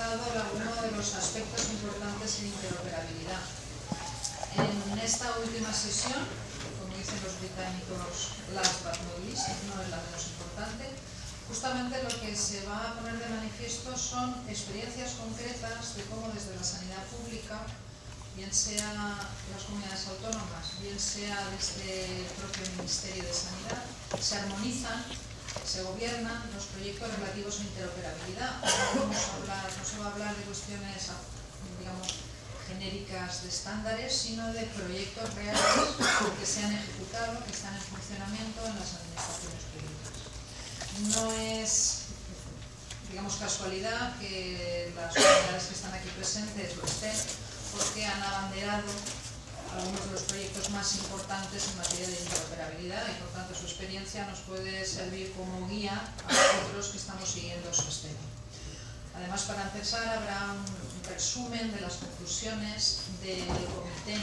tratado uno de los aspectos importantes en interoperabilidad. En esta última sesión, como dicen los británicos, last but not least, no es la menos importante, justamente lo que se va a poner de manifiesto son experiencias concretas de cómo desde la sanidad pública, bien sea las comunidades autónomas, bien sea desde el propio Ministerio de Sanidad, se armonizan, se gobiernan los proyectos relativos a interoperabilidad. No se va a hablar de cuestiones, digamos, genéricas de estándares, sino de proyectos reales que se han ejecutado, que están en funcionamiento en las administraciones públicas. No es, digamos, casualidad que las comunidades que están aquí presentes lo estén, porque han abanderado algunos de los proyectos más importantes en materia de interoperabilidad y por tanto su experiencia nos puede servir como guía a nosotros que estamos siguiendo su estela. Además, para empezar, habrá un resumen de las conclusiones del Comité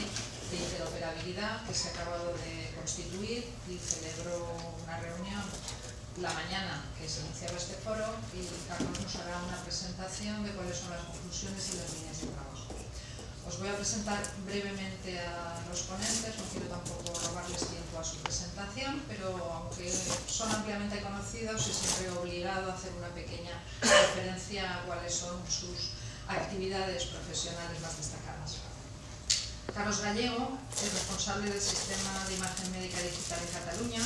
de Interoperabilidad que se ha acabado de constituir y celebró una reunión la mañana que se iniciaba este foro y Carlos nos hará una presentación de cuáles son las conclusiones y las líneas de trabajo. Os voy a presentar brevemente a los ponentes, no quiero tampoco robarles tiempo a su presentación, pero aunque son ampliamente conocidos, es siempre obligado a hacer una pequeña referencia a cuáles son sus actividades profesionales más destacadas. Carlos Gallego es responsable del Sistema de Imagen Médica Digital en Cataluña,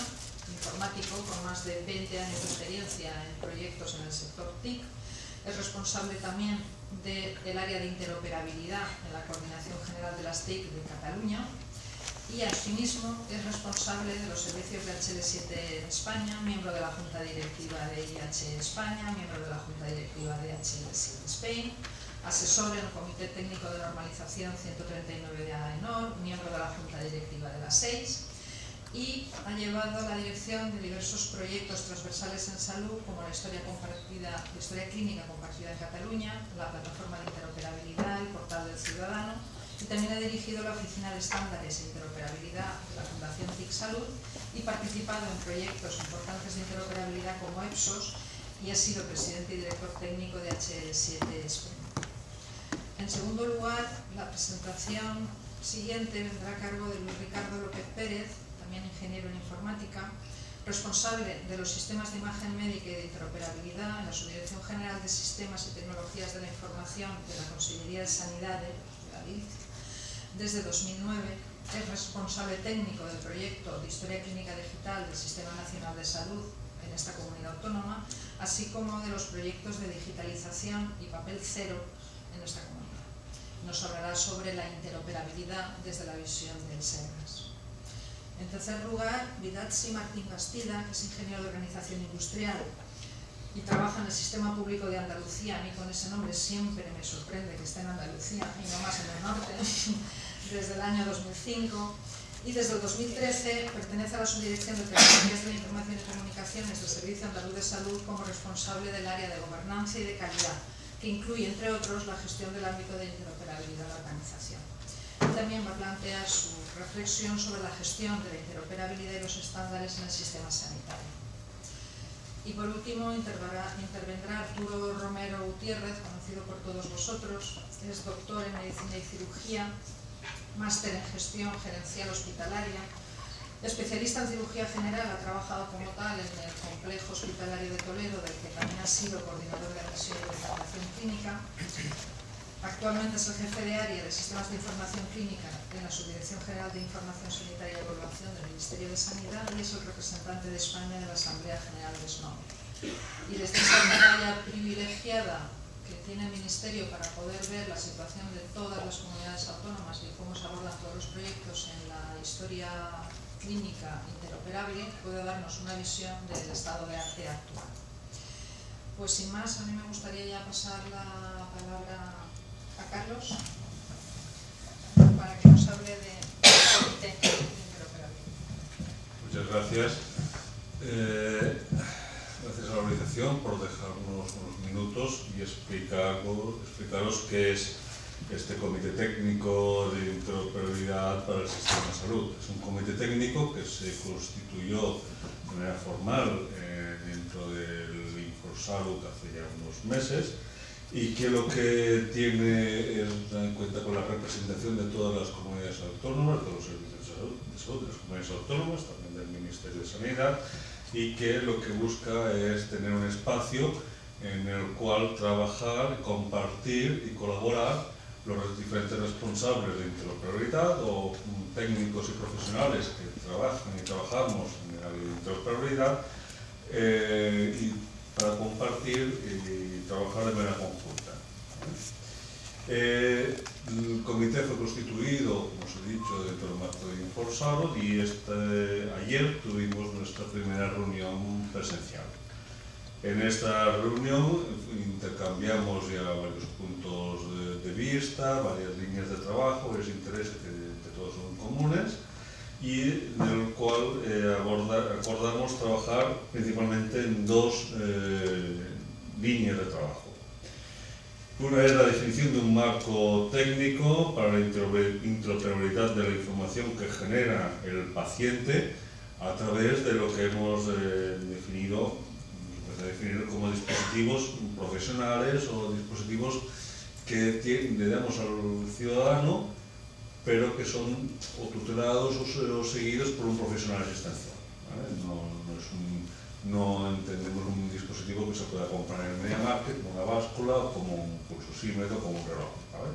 informático con más de 20 años de experiencia en proyectos en el sector TIC. Es responsable también del área de interoperabilidad en la Coordinación General de las TIC de Cataluña y asimismo es responsable de los servicios de HL7 en España, miembro de la Junta Directiva de IH España, miembro de la Junta Directiva de HL7 Spain, asesor en el Comité Técnico de Normalización 139 de AENOR, miembro de la Junta Directiva de la 6 y ha llevado la dirección de diversos proyectos transversales en salud como la historia clínica compartida en Cataluña, la plataforma de interoperabilidad, el portal del ciudadano y también ha dirigido la oficina de estándares e interoperabilidad de la Fundación TIC Salud y participado en proyectos importantes de interoperabilidad como EPSOS y ha sido presidente y director técnico de HL7 Spain. En segundo lugar, la presentación siguiente vendrá a cargo de Luis Ricardo López Pérez, también ingeniero en informática, responsable de los sistemas de imagen médica y de interoperabilidad en la Subdirección General de Sistemas y Tecnologías de la Información de la Consellería de Sanidad de la DILC. Desde 2009 es responsable técnico del proyecto de Historia Clínica Digital del Sistema Nacional de Salud en esta comunidad autónoma, así como de los proyectos de digitalización y papel cero en esta comunidad. Nos hablará sobre la interoperabilidad desde la visión del SEGAS. En tercer lugar, Vidatsi Martín Bastida, que es ingeniero de organización industrial y trabaja en el Sistema Público de Andalucía. A mí con ese nombre siempre me sorprende que esté en Andalucía y no más en el norte, desde el año 2005. Y desde el 2013 pertenece a la Subdirección de Tecnologías de la Información y Comunicaciones del Servicio Andaluz de Salud como responsable del área de gobernanza y de calidad, que incluye, entre otros, la gestión del ámbito de interoperabilidad de la organización. También va a plantear su reflexión sobre la gestión de la interoperabilidad y los estándares en el sistema sanitario. Y por último intervendrá Arturo Romero Gutiérrez, conocido por todos vosotros. Es doctor en Medicina y Cirugía, máster en Gestión Gerencial Hospitalaria, especialista en cirugía general, ha trabajado como tal en el Complejo Hospitalario de Toledo, del que también ha sido coordinador de admisión y orientación clínica. Actualmente es el jefe de área de Sistemas de Información Clínica en la Subdirección General de Información Sanitaria y Evaluación del Ministerio de Sanidad y es el representante de España en la Asamblea General de SNOME. Y desde esta área privilegiada que tiene el Ministerio para poder ver la situación de todas las comunidades autónomas y cómo se abordan todos los proyectos en la historia clínica interoperable, puede darnos una visión del estado de arte actual. Pues sin más, a mí me gustaría ya pasar la palabra a Carlos para que nos hable de interoperabilidad. Muchas gracias. Gracias a la organización por dejarnos unos minutos y explicaros qué es este Comité Técnico de Interoperabilidad para el Sistema de Salud. Es un comité técnico que se constituyó de manera formal dentro del Inforsalud hace ya unos meses y que lo que tiene es en cuenta con la representación de todas las comunidades autónomas, de los servicios de salud de las comunidades autónomas, también del Ministerio de Sanidad, y que lo que busca es tener un espacio en el cual trabajar, compartir y colaborar los diferentes responsables de interoperabilidad o técnicos y profesionales que trabajan y trabajamos en el área de interoperabilidad y para compartir y trabajar de manera conjunta. El comité fue constituido, como os he dicho, dentro del marco de Inforsalud y ayer tuvimos nuestra primera reunión presencial. En esta reunión intercambiamos ya varios puntos de vista, varias líneas de trabajo, varios intereses que todos son comunes y en el cual acordamos trabajar principalmente en dos líneas de trabajo. Una es la definición de un marco técnico para la interoperabilidad de la información que genera el paciente a través de lo que hemos definido como dispositivos profesionales o dispositivos que le damos al ciudadano, pero que son o tutelados o seguidos por un profesional asistencial, ¿vale? No entendemos un dispositivo que se pueda comprar en el MediaMarkt, como una báscula, como un pulsosímetro, como un reloj, ¿vale?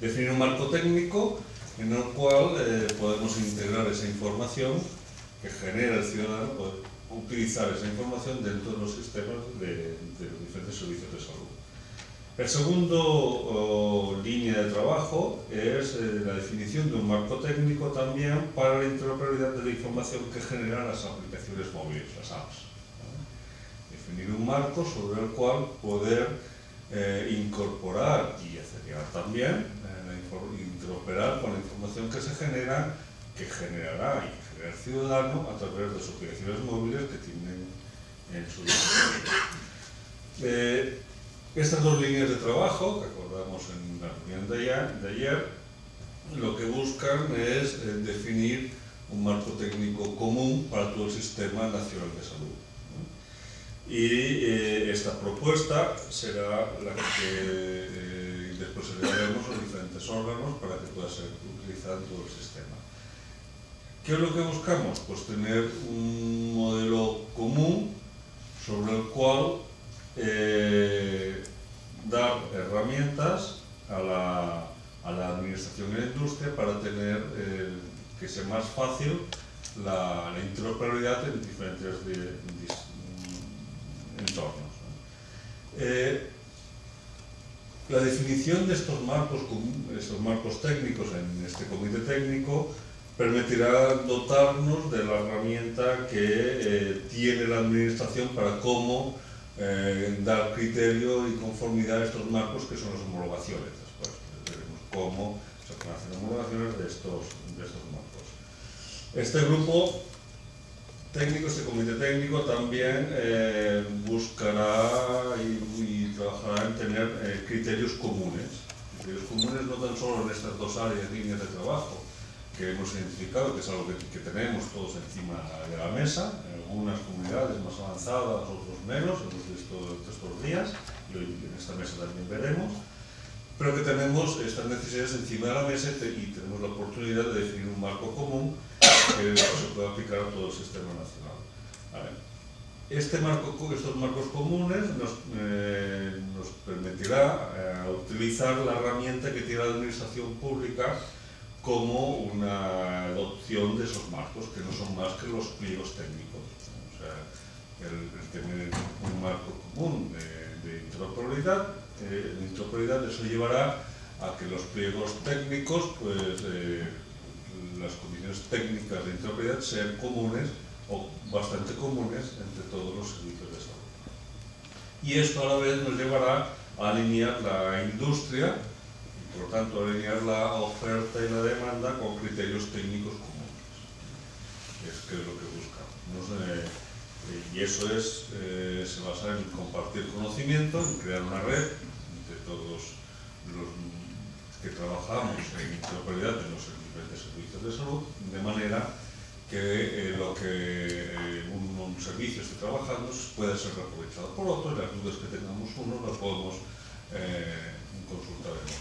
Definir un marco técnico en el cual podemos integrar esa información que genera el ciudadano, poder utilizar esa información dentro de los sistemas de los diferentes servicios de salud. El segundo línea de trabajo es la definición de un marco técnico también para la interoperabilidad de la información que generan las aplicaciones móviles, las apps, ¿vale? Definir un marco sobre el cual poder incorporar y hacer llegar también interoperar con la información que se genera, que generará y que genera el ciudadano a través de sus aplicaciones móviles que tienen en su dispositivo. Estas dos líneas de trabajo, que acordamos en la reunión de ayer, lo que buscan es definir un marco técnico común para todo el Sistema Nacional de Salud, ¿no? Y esta propuesta será la que después elevaremos a los diferentes órganos para que pueda ser utilizada en todo el sistema. ¿Qué es lo que buscamos? Pues tener un modelo común sobre el cual dar herramientas a la administración y la industria para tener que sea más fácil la interoperabilidad en diferentes entornos, ¿no? La definición de estos marcos técnicos en este comité técnico permitirá dotarnos de la herramienta que tiene la administración para cómo dar criterio y conformidad a estos marcos, que son las homologaciones. Después veremos cómo se pueden hacer homologaciones de estos marcos. Este grupo técnico, este comité técnico, también buscará y trabajará en tener criterios comunes. Criterios comunes no tan solo en estas dos áreas, líneas de trabajo, que hemos identificado, que es algo que tenemos todos encima de la mesa, en algunas comunidades más avanzadas, otros menos, hemos visto estos días, y hoy en esta mesa también veremos, pero que tenemos estas necesidades encima de la mesa y tenemos la oportunidad de definir un marco común que se pueda aplicar a todo el sistema nacional. ¿Vale? Estos marcos comunes nos permitirá utilizar la herramienta que tiene la administración pública como una adopción de esos marcos, que no son más que los pliegos técnicos. O sea, el tener un marco común de interoperabilidad, eso llevará a que los pliegos técnicos, pues las condiciones técnicas de interoperabilidad sean comunes o bastante comunes entre todos los servicios de salud. Y esto a la vez nos llevará a alinear la industria, por lo tanto, alinear la oferta y la demanda con criterios técnicos comunes. Es lo que buscamos. Y eso se basa en compartir conocimiento, en crear una red entre todos los que trabajamos en interoperabilidad de los diferentes servicios de salud, de manera que lo que un servicio esté trabajando pueda ser aprovechado por otro y las dudas que tengamos uno las podemos consultaremos.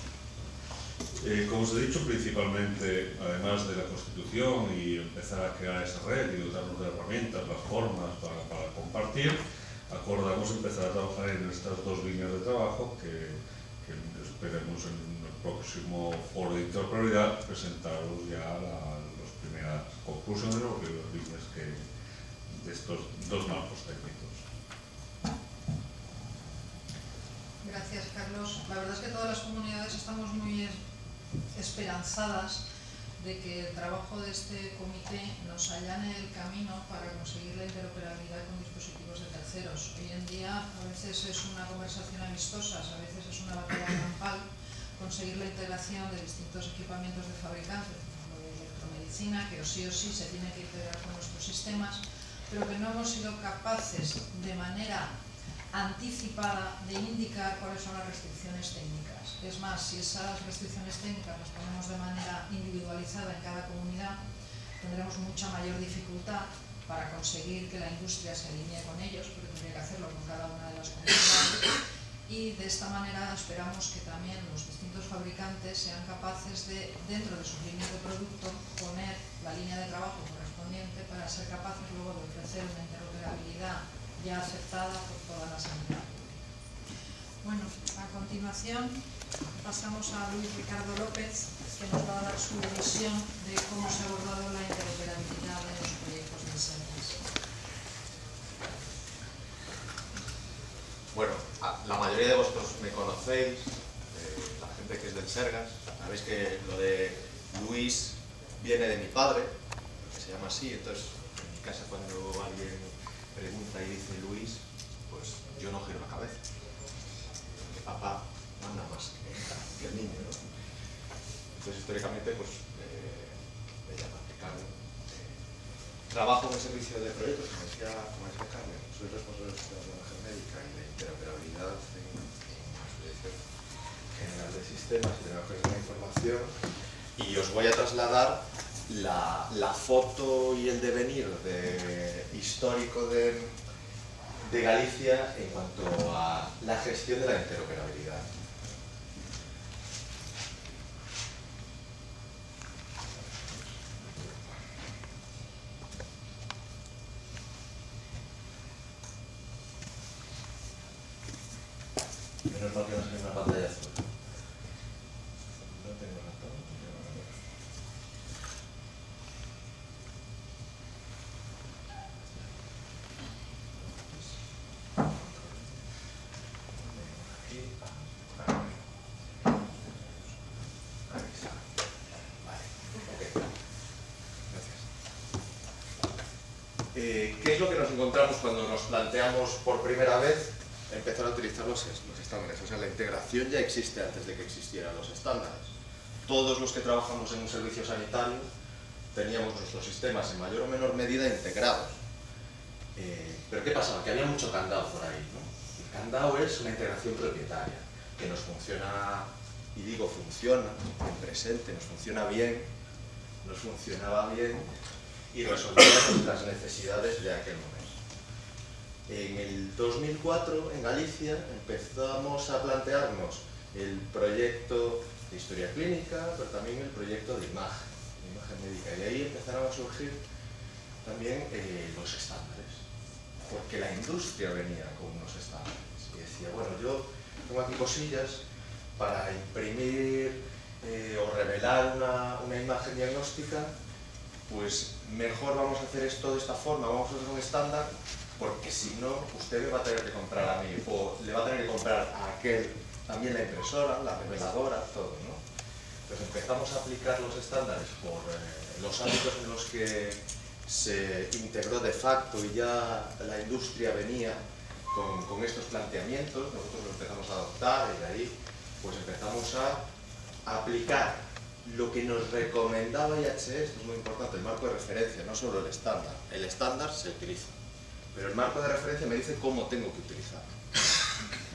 Como os he dicho, principalmente, además de la Constitución y empezar a crear esa red y dotarnos de herramientas, plataformas para compartir, acordamos empezar a trabajar en estas dos líneas de trabajo que esperemos en el próximo foro de interoperabilidad presentaros ya las primeras conclusiones o las líneas de estos dos marcos técnicos. Gracias, Carlos. La verdad es que todas las comunidades estamos muy esperanzadas de que el trabajo de este comité nos allane el camino para conseguir la interoperabilidad con dispositivos de terceros. Hoy en día a veces es una conversación amistosa, a veces es una batalla campal conseguir la integración de distintos equipamientos de fabricantes, como de electromedicina, que o sí se tiene que integrar con nuestros sistemas, pero que no hemos sido capaces de manera anticipada de indicar cuáles son las restricciones técnicas. Es más, si esas restricciones técnicas las ponemos de manera individualizada en cada comunidad, tendremos mucha mayor dificultad para conseguir que la industria se alinee con ellos, porque tendría que hacerlo con cada una de las comunidades. Y de esta manera esperamos que también los distintos fabricantes sean capaces de, dentro de sus líneas de producto, poner la línea de trabajo correspondiente para ser capaces luego de ofrecer una interoperabilidad ya aceptada por toda la sanidad pública. Bueno, a continuación pasamos a Luis Ricardo López, que nos va a dar su visión de cómo se ha abordado la interoperabilidad de los proyectos del SERGAS. Bueno, la mayoría de vosotros me conocéis, la gente que es del SERGAS. Sabéis que lo de Luis viene de mi padre, que se llama así. Entonces, en mi casa, cuando alguien pregunta y dice Luis, pues yo no giro la cabeza. Porque papá manda más que el niño, ¿no? Entonces, históricamente, pues me llaman Ricardo. Trabajo en el servicio de proyectos, como decía Carmen. Soy responsable de la tecnología médica y de interoperabilidad en la Dirección General de Sistemas y Tecnologías de la Información. Y os voy a trasladar la foto y el devenir histórico de Galicia en cuanto a la gestión de la interoperabilidad. Menos mal que no sale una pantalla azul. No tengo ratón. ¿Qué es lo que nos encontramos cuando nos planteamos por primera vez empezar a utilizar los estándares? O sea, la integración ya existe antes de que existieran los estándares. Todos los que trabajamos en un servicio sanitario teníamos nuestros sistemas en mayor o menor medida integrados. Pero ¿qué pasaba? Que había mucho candado por ahí, ¿no? El candado es una integración propietaria, que nos funciona, y digo funciona, en presente, nos funciona bien, nos funcionaba bien, y resolver nuestras necesidades de aquel momento. En el 2004, en Galicia, empezamos a plantearnos el proyecto de historia clínica, pero también el proyecto de imagen médica, y ahí empezaron a surgir también los estándares, porque la industria venía con unos estándares, y decía, bueno, yo tengo aquí cosillas para imprimir o revelar una imagen diagnóstica, pues mejor vamos a hacer esto de esta forma, vamos a hacer un estándar, porque si no, usted me va a tener que comprar a mí, o le va a tener que comprar a aquel también la impresora, la reveladora, todo, ¿no? Entonces empezamos a aplicar los estándares por los ámbitos en los que se integró de facto y ya la industria venía con estos planteamientos, nosotros lo empezamos a adoptar y de ahí pues empezamos a aplicar lo que nos recomendaba IHE. Esto es muy importante, el marco de referencia, no solo el estándar se utiliza, pero el marco de referencia me dice cómo tengo que utilizarlo.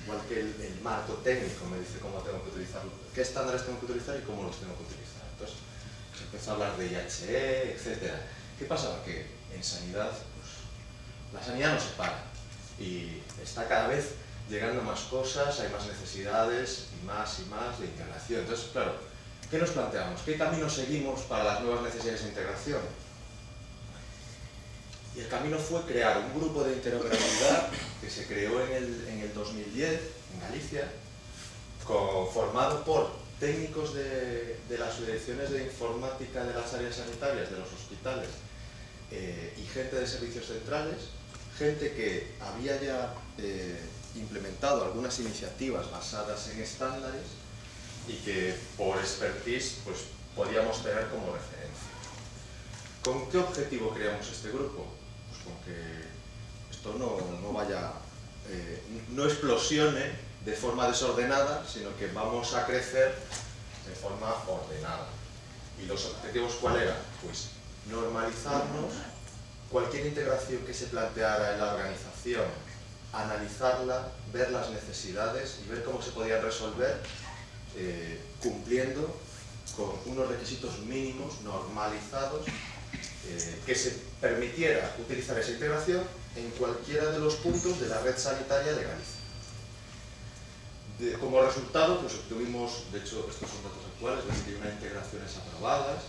Igual que el marco técnico me dice cómo tengo que utilizarlo, qué estándares tengo que utilizar y cómo los tengo que utilizar. Entonces se empezó a hablar de IHE, etc. ¿Qué pasaba? Que en sanidad, pues, la sanidad no se para y está cada vez llegando más cosas, hay más necesidades y más de integración. Entonces, claro, ¿qué nos planteamos? ¿Qué camino seguimos para las nuevas necesidades de integración? Y el camino fue crear un grupo de interoperabilidad que se creó en el 2010 en Galicia, formado por técnicos de las direcciones de informática de las áreas sanitarias de los hospitales y gente de servicios centrales, gente que había ya implementado algunas iniciativas basadas en estándares y que por expertise pues, podíamos tener como referencia. ¿Con qué objetivo creamos este grupo? Pues con que esto no vaya, no explosione de forma desordenada, sino que vamos a crecer de forma ordenada. ¿Y los objetivos cuál eran? Pues normalizarnos, cualquier integración que se planteara en la organización, analizarla, ver las necesidades y ver cómo se podían resolver cumpliendo con unos requisitos mínimos normalizados que se permitiera utilizar esa integración en cualquiera de los puntos de la red sanitaria de Galicia. Como resultado, pues obtuvimos, de hecho estos son datos actuales, 21 integraciones aprobadas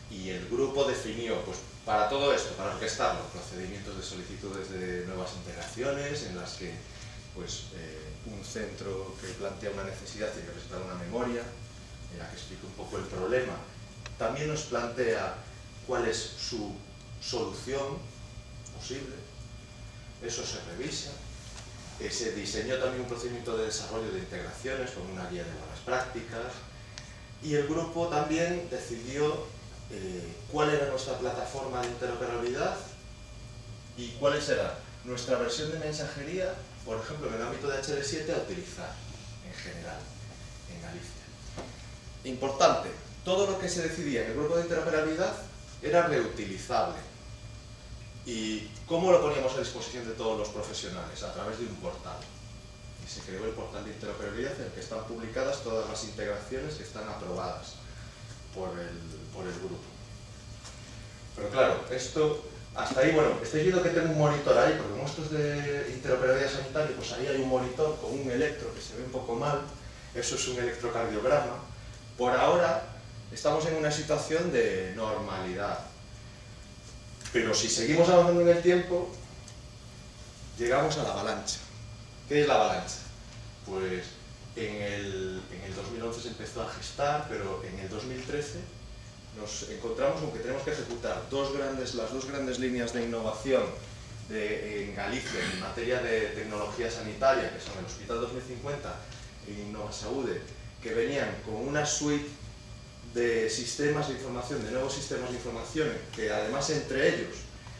y el grupo definió, pues para todo esto, para orquestarlo, procedimientos de solicitudes de nuevas integraciones en las que pues, un centro que plantea una necesidad tiene que presentar una memoria en la que explica un poco el problema. También nos plantea cuál es su solución posible, eso se revisa. Se diseñó también un procedimiento de desarrollo de integraciones con una guía de buenas prácticas y el grupo también decidió cuál era nuestra plataforma de interoperabilidad y cuál será nuestra versión de mensajería, por ejemplo, en el ámbito de HL7 a utilizar en general en Galicia. Importante, todo lo que se decidía en el grupo de interoperabilidad era reutilizable. ¿Y cómo lo poníamos a disposición de todos los profesionales? A través de un portal. Y se creó el portal de interoperabilidad en el que están publicadas todas las integraciones que están aprobadas por el grupo. Pero claro, esto, hasta ahí, bueno, estáis viendo que tengo un monitor ahí, porque como esto es de interoperabilidad sanitaria, pues ahí hay un monitor con un electro que se ve un poco mal, eso es un electrocardiograma. Por ahora estamos en una situación de normalidad. Pero si seguimos avanzando en el tiempo, llegamos a la avalancha. ¿Qué es la avalancha? Pues en el 2011 se empezó a gestar, pero en el 2013 nos encontramos con que tenemos que ejecutar las dos grandes líneas de innovación en Galicia en materia de tecnología sanitaria, que son el Hospital 2050 y Innovasaude, que venían con una suite de sistemas de información, de nuevos sistemas de información, que además entre ellos,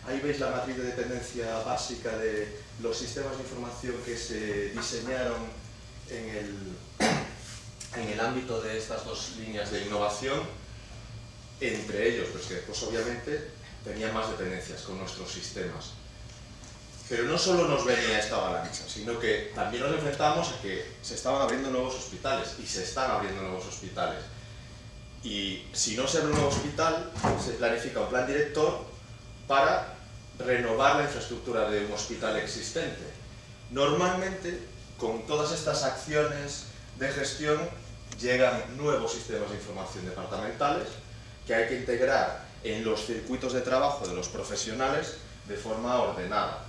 ahí veis la matriz de dependencia básica de los sistemas de información que se diseñaron en el ámbito de estas dos líneas de innovación, entre ellos, pues que después obviamente tenían más dependencias con nuestros sistemas. Pero no solo nos venía esta avalancha, sino que también nos enfrentamos a que se estaban abriendo nuevos hospitales, y se están abriendo nuevos hospitales. Y si no se abre un nuevo hospital, se planifica un plan director para renovar la infraestructura de un hospital existente. Normalmente, con todas estas acciones de gestión, llegan nuevos sistemas de información departamentales que hay que integrar en los circuitos de trabajo de los profesionales de forma ordenada.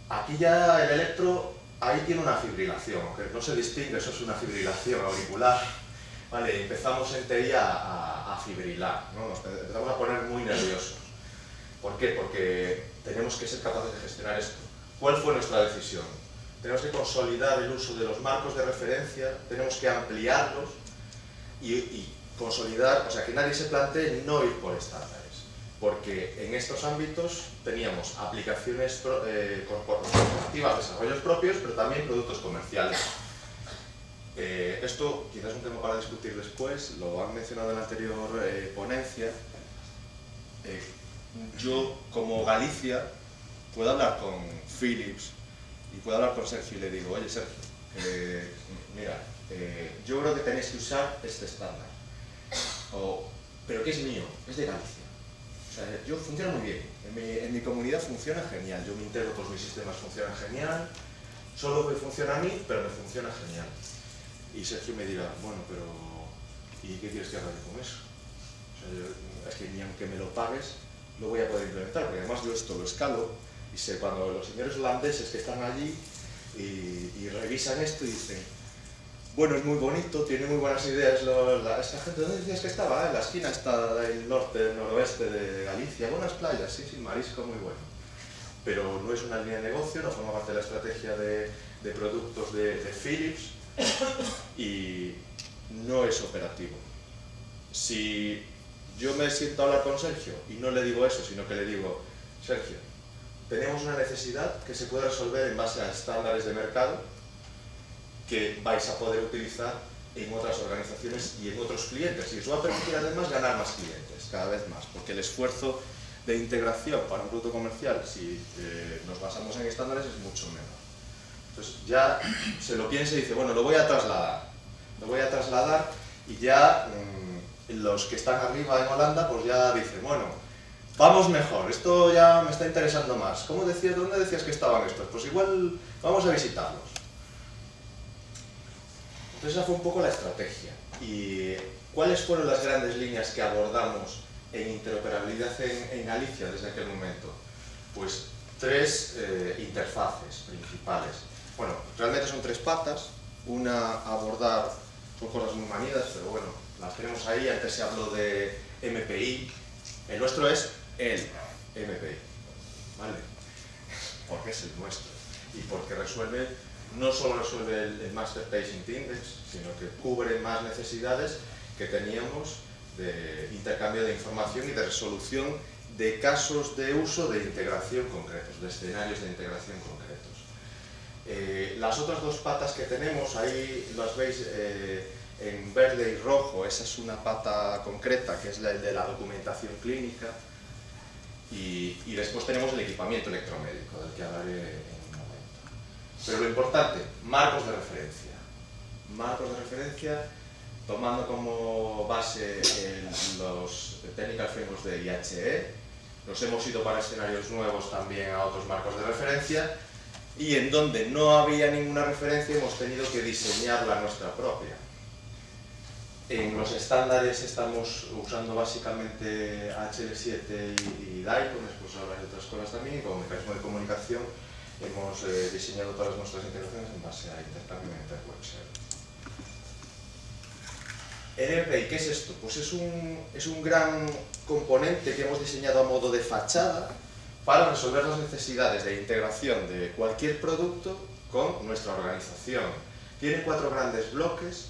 Aquí ya el electro, ahí tiene una fibrilación, aunque no se distingue, eso es una fibrilación auricular. Vale, empezamos en TI a fibrilar, ¿no? Nos empezamos a poner muy nerviosos. ¿Por qué? Porque tenemos que ser capaces de gestionar esto. ¿Cuál fue nuestra decisión? Tenemos que consolidar el uso de los marcos de referencia, tenemos que ampliarlos y consolidar, o sea, que nadie se plantee no ir por estándares. Porque en estos ámbitos teníamos aplicaciones corporativas, desarrollos propios, pero también productos comerciales. Esto quizás es un tema para discutir después, lo han mencionado en la anterior ponencia. Yo, como Galicia, puedo hablar con Philips y puedo hablar con Sergio y le digo, oye Sergio, mira, yo creo que tenéis que usar este estándar. Pero que es mío, es de Galicia. O sea, yo funciona muy bien, en mi comunidad funciona genial, yo me integro, pues mis sistemas funcionan genial Solo me funciona a mí, pero me funciona genial. Y Sergio me dirá, bueno, pero ¿y qué quieres que haga yo con eso? O sea, es que ni aunque me lo pagues, lo voy a poder implementar, porque además yo esto lo escalo y sé cuando los señores holandeses que están allí y revisan esto y dicen, bueno, es muy bonito, tiene muy buenas ideas esta gente. ¿Dónde decías que estaba? En la esquina está del norte, noroeste de Galicia, buenas playas, sí, marisco muy bueno. Pero no es una línea de negocio, no forma parte de la estrategia de productos de Philips y no es operativo. Si yo me siento a hablar con Sergio y no le digo eso, sino que le digo, Sergio, tenemos una necesidad que se puede resolver en base a estándares de mercado que vais a poder utilizar en otras organizaciones y en otros clientes, y os va a permitir además ganar más clientes, cada vez más, porque el esfuerzo de integración para un producto comercial, si nos basamos en estándares, es mucho menor. Entonces ya se lo piensa y dice, bueno, lo voy a trasladar y ya los que están arriba en Holanda pues ya dicen, bueno, vamos mejor, esto ya me está interesando más. ¿Cómo decías, dónde decías que estaban estos? Pues igual vamos a visitarlos. Entonces esa fue un poco la estrategia. ¿Y cuáles fueron las grandes líneas que abordamos en interoperabilidad en Galicia desde aquel momento? Pues tres interfaces principales. Bueno, realmente son tres patas. Una, abordar, son cosas muy manidas, pero bueno, las tenemos ahí. Antes se habló de MPI. El nuestro es el MPI, ¿vale? Porque es el nuestro. Y porque resuelve, no solo resuelve el Master Patient Index, sino que cubre más necesidades que teníamos de intercambio de información y de resolución de casos de uso de integración concretos, de escenarios de integración concretos. Las otras dos patas que tenemos, ahí las veis en verde y rojo, esa es una pata concreta que es la de la documentación clínica, y después tenemos el equipamiento electromédico, del que hablaré en un momento. Pero lo importante, marcos de referencia. Marcos de referencia tomando como base los Technical Frameworks de IHE, nos hemos ido para escenarios nuevos también a otros marcos de referencia, y en donde no había ninguna referencia hemos tenido que diseñar la nuestra propia. En los estándares estamos usando básicamente HL7 y DICOM, después hablaré de otras cosas también, y como mecanismo de comunicación hemos diseñado todas nuestras integraciones en base a intercambio de web server. NPI, ¿qué es esto? Pues es un gran componente que hemos diseñado a modo de fachada para resolver las necesidades de integración de cualquier producto con nuestra organización. Tiene 4 grandes bloques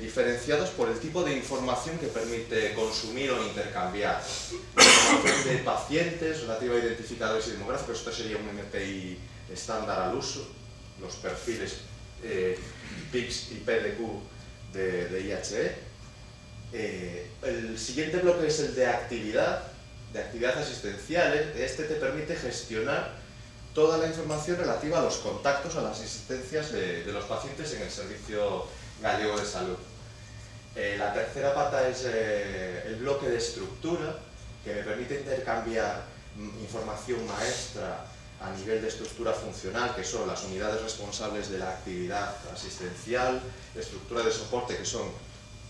diferenciados por el tipo de información que permite consumir o intercambiar. Información de pacientes relativa a identificadores y demográficos, esto sería un MPI estándar al uso, los perfiles PICS y PDQ de IHE. El siguiente bloque es el de actividad asistenciales. Este te permite gestionar toda la información relativa a los contactos, a las asistencias de los pacientes en el Servicio Gallego de Salud. La tercera pata es el bloque de estructura, que me permite intercambiar información maestra a nivel de estructura funcional, que son las unidades responsables de la actividad asistencial, estructura de soporte, que son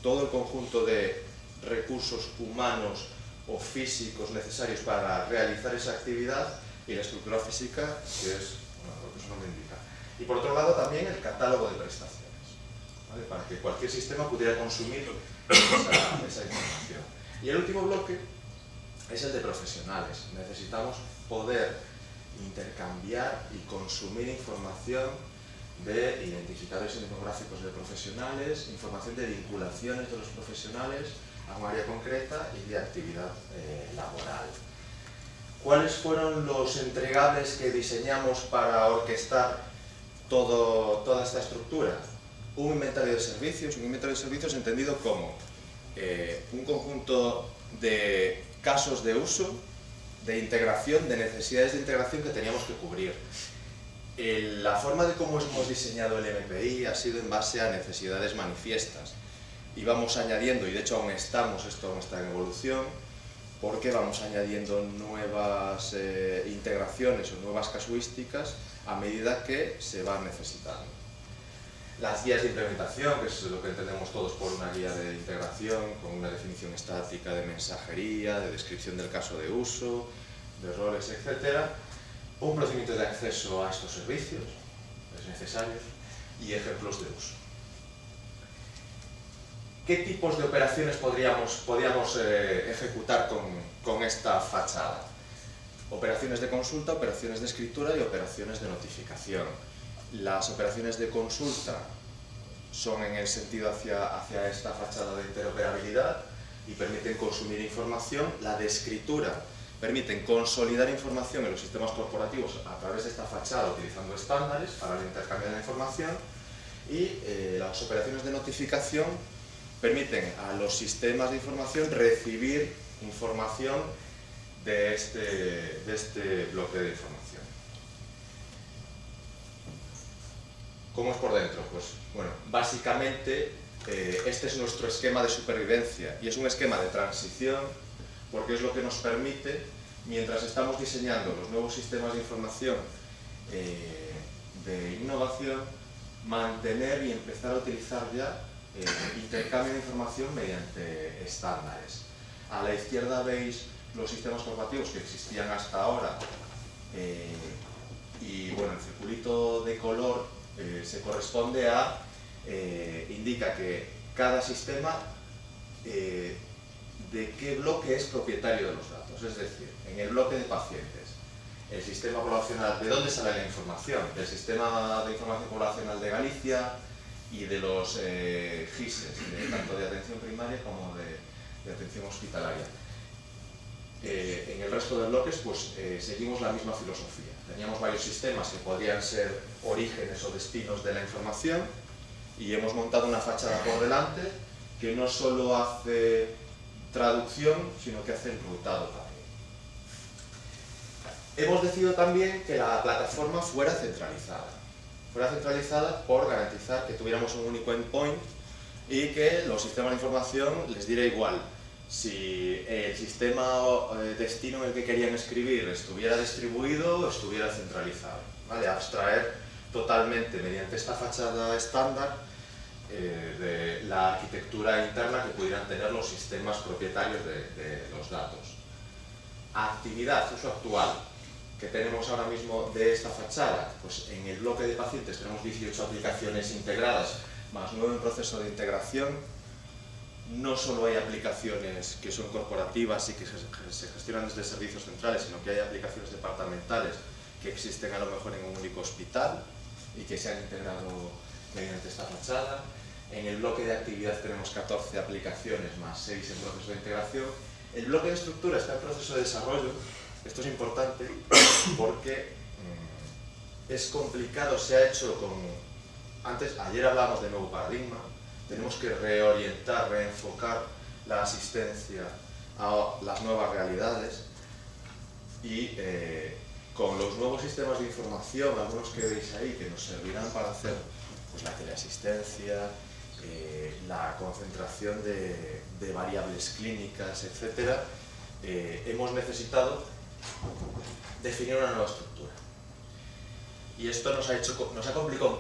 todo el conjunto de recursos humanos o físicos necesarios para realizar esa actividad, y la estructura física, que es lo que su nombre indica. Y por otro lado también el catálogo de prestaciones, ¿vale? Para que cualquier sistema pudiera consumir esa información. Y el último bloque es el de profesionales. Necesitamos poder intercambiar y consumir información de identificadores demográficos de profesionales, información de vinculaciones de los profesionales a un área concreta y de actividad laboral. ¿Cuáles fueron los entregables que diseñamos para orquestar toda esta estructura? Un inventario de servicios entendido como un conjunto de casos de uso, de integración, de necesidades de integración que teníamos que cubrir. La forma de cómo hemos diseñado el MPI ha sido en base a necesidades manifiestas. Y vamos añadiendo, y de hecho aún estamos, esto aún está en evolución, porque vamos añadiendo nuevas integraciones o nuevas casuísticas a medida que se van necesitando. Las guías de implementación, que es lo que entendemos todos por una guía de integración, con una definición estática de mensajería, de descripción del caso de uso, de roles, etc. Un procedimiento de acceso a estos servicios, es necesario, y ejemplos de uso. ¿Qué tipos de operaciones podríamos ejecutar con esta fachada? Operaciones de consulta, operaciones de escritura y operaciones de notificación. Las operaciones de consulta son en el sentido hacia esta fachada de interoperabilidad y permiten consumir información. La de escritura permiten consolidar información en los sistemas corporativos a través de esta fachada utilizando estándares para el intercambio de la información. Y las operaciones de notificación permiten a los sistemas de información recibir información de este bloque de información. ¿Cómo es por dentro? Pues bueno, básicamente este es nuestro esquema de supervivencia y es un esquema de transición porque es lo que nos permite, mientras estamos diseñando los nuevos sistemas de información de innovación, mantener y empezar a utilizar ya intercambio de información mediante estándares. A la izquierda veis los sistemas corporativos que existían hasta ahora y bueno, el circulito de color se corresponde a, indica que cada sistema de qué bloque es propietario de los datos, es decir, en el bloque de pacientes, el sistema poblacional, ¿de dónde sale la información? Del sistema de información poblacional de Galicia y de los GISES, tanto de atención primaria como de atención hospitalaria. En el resto de bloques pues, seguimos la misma filosofía. Teníamos varios sistemas que podrían ser orígenes o destinos de la información y hemos montado una fachada por delante que no solo hace traducción, sino que hace enrutado también. Hemos decidido también que la plataforma fuera centralizada. Fuera centralizada por garantizar que tuviéramos un único endpoint y que los sistemas de información les diera igual si el sistema destino en el que querían escribir estuviera distribuido o estuviera centralizado. ¿Vale? Abstraer totalmente mediante esta fachada estándar de la arquitectura interna que pudieran tener los sistemas propietarios de los datos. Actividad, uso actual, que tenemos ahora mismo de esta fachada. Pues en el bloque de pacientes tenemos 18 aplicaciones integradas, más 9 en proceso de integración. No solo hay aplicaciones que son corporativas y que se gestionan desde servicios centrales, sino que hay aplicaciones departamentales que existen a lo mejor en un único hospital y que se han integrado mediante esta fachada. En el bloque de actividad tenemos 14 aplicaciones más 6 en proceso de integración. El bloque de estructura está en proceso de desarrollo. Esto es importante porque es complicado, se ha hecho con... Ayer hablábamos de nuevo paradigma. Tenemos que reorientar, reenfocar la asistencia a las nuevas realidades y con los nuevos sistemas de información, algunos que veis ahí, que nos servirán para hacer pues, la teleasistencia, la concentración de variables clínicas, etc., hemos necesitado definir una nueva estructura. Y esto nos ha complicado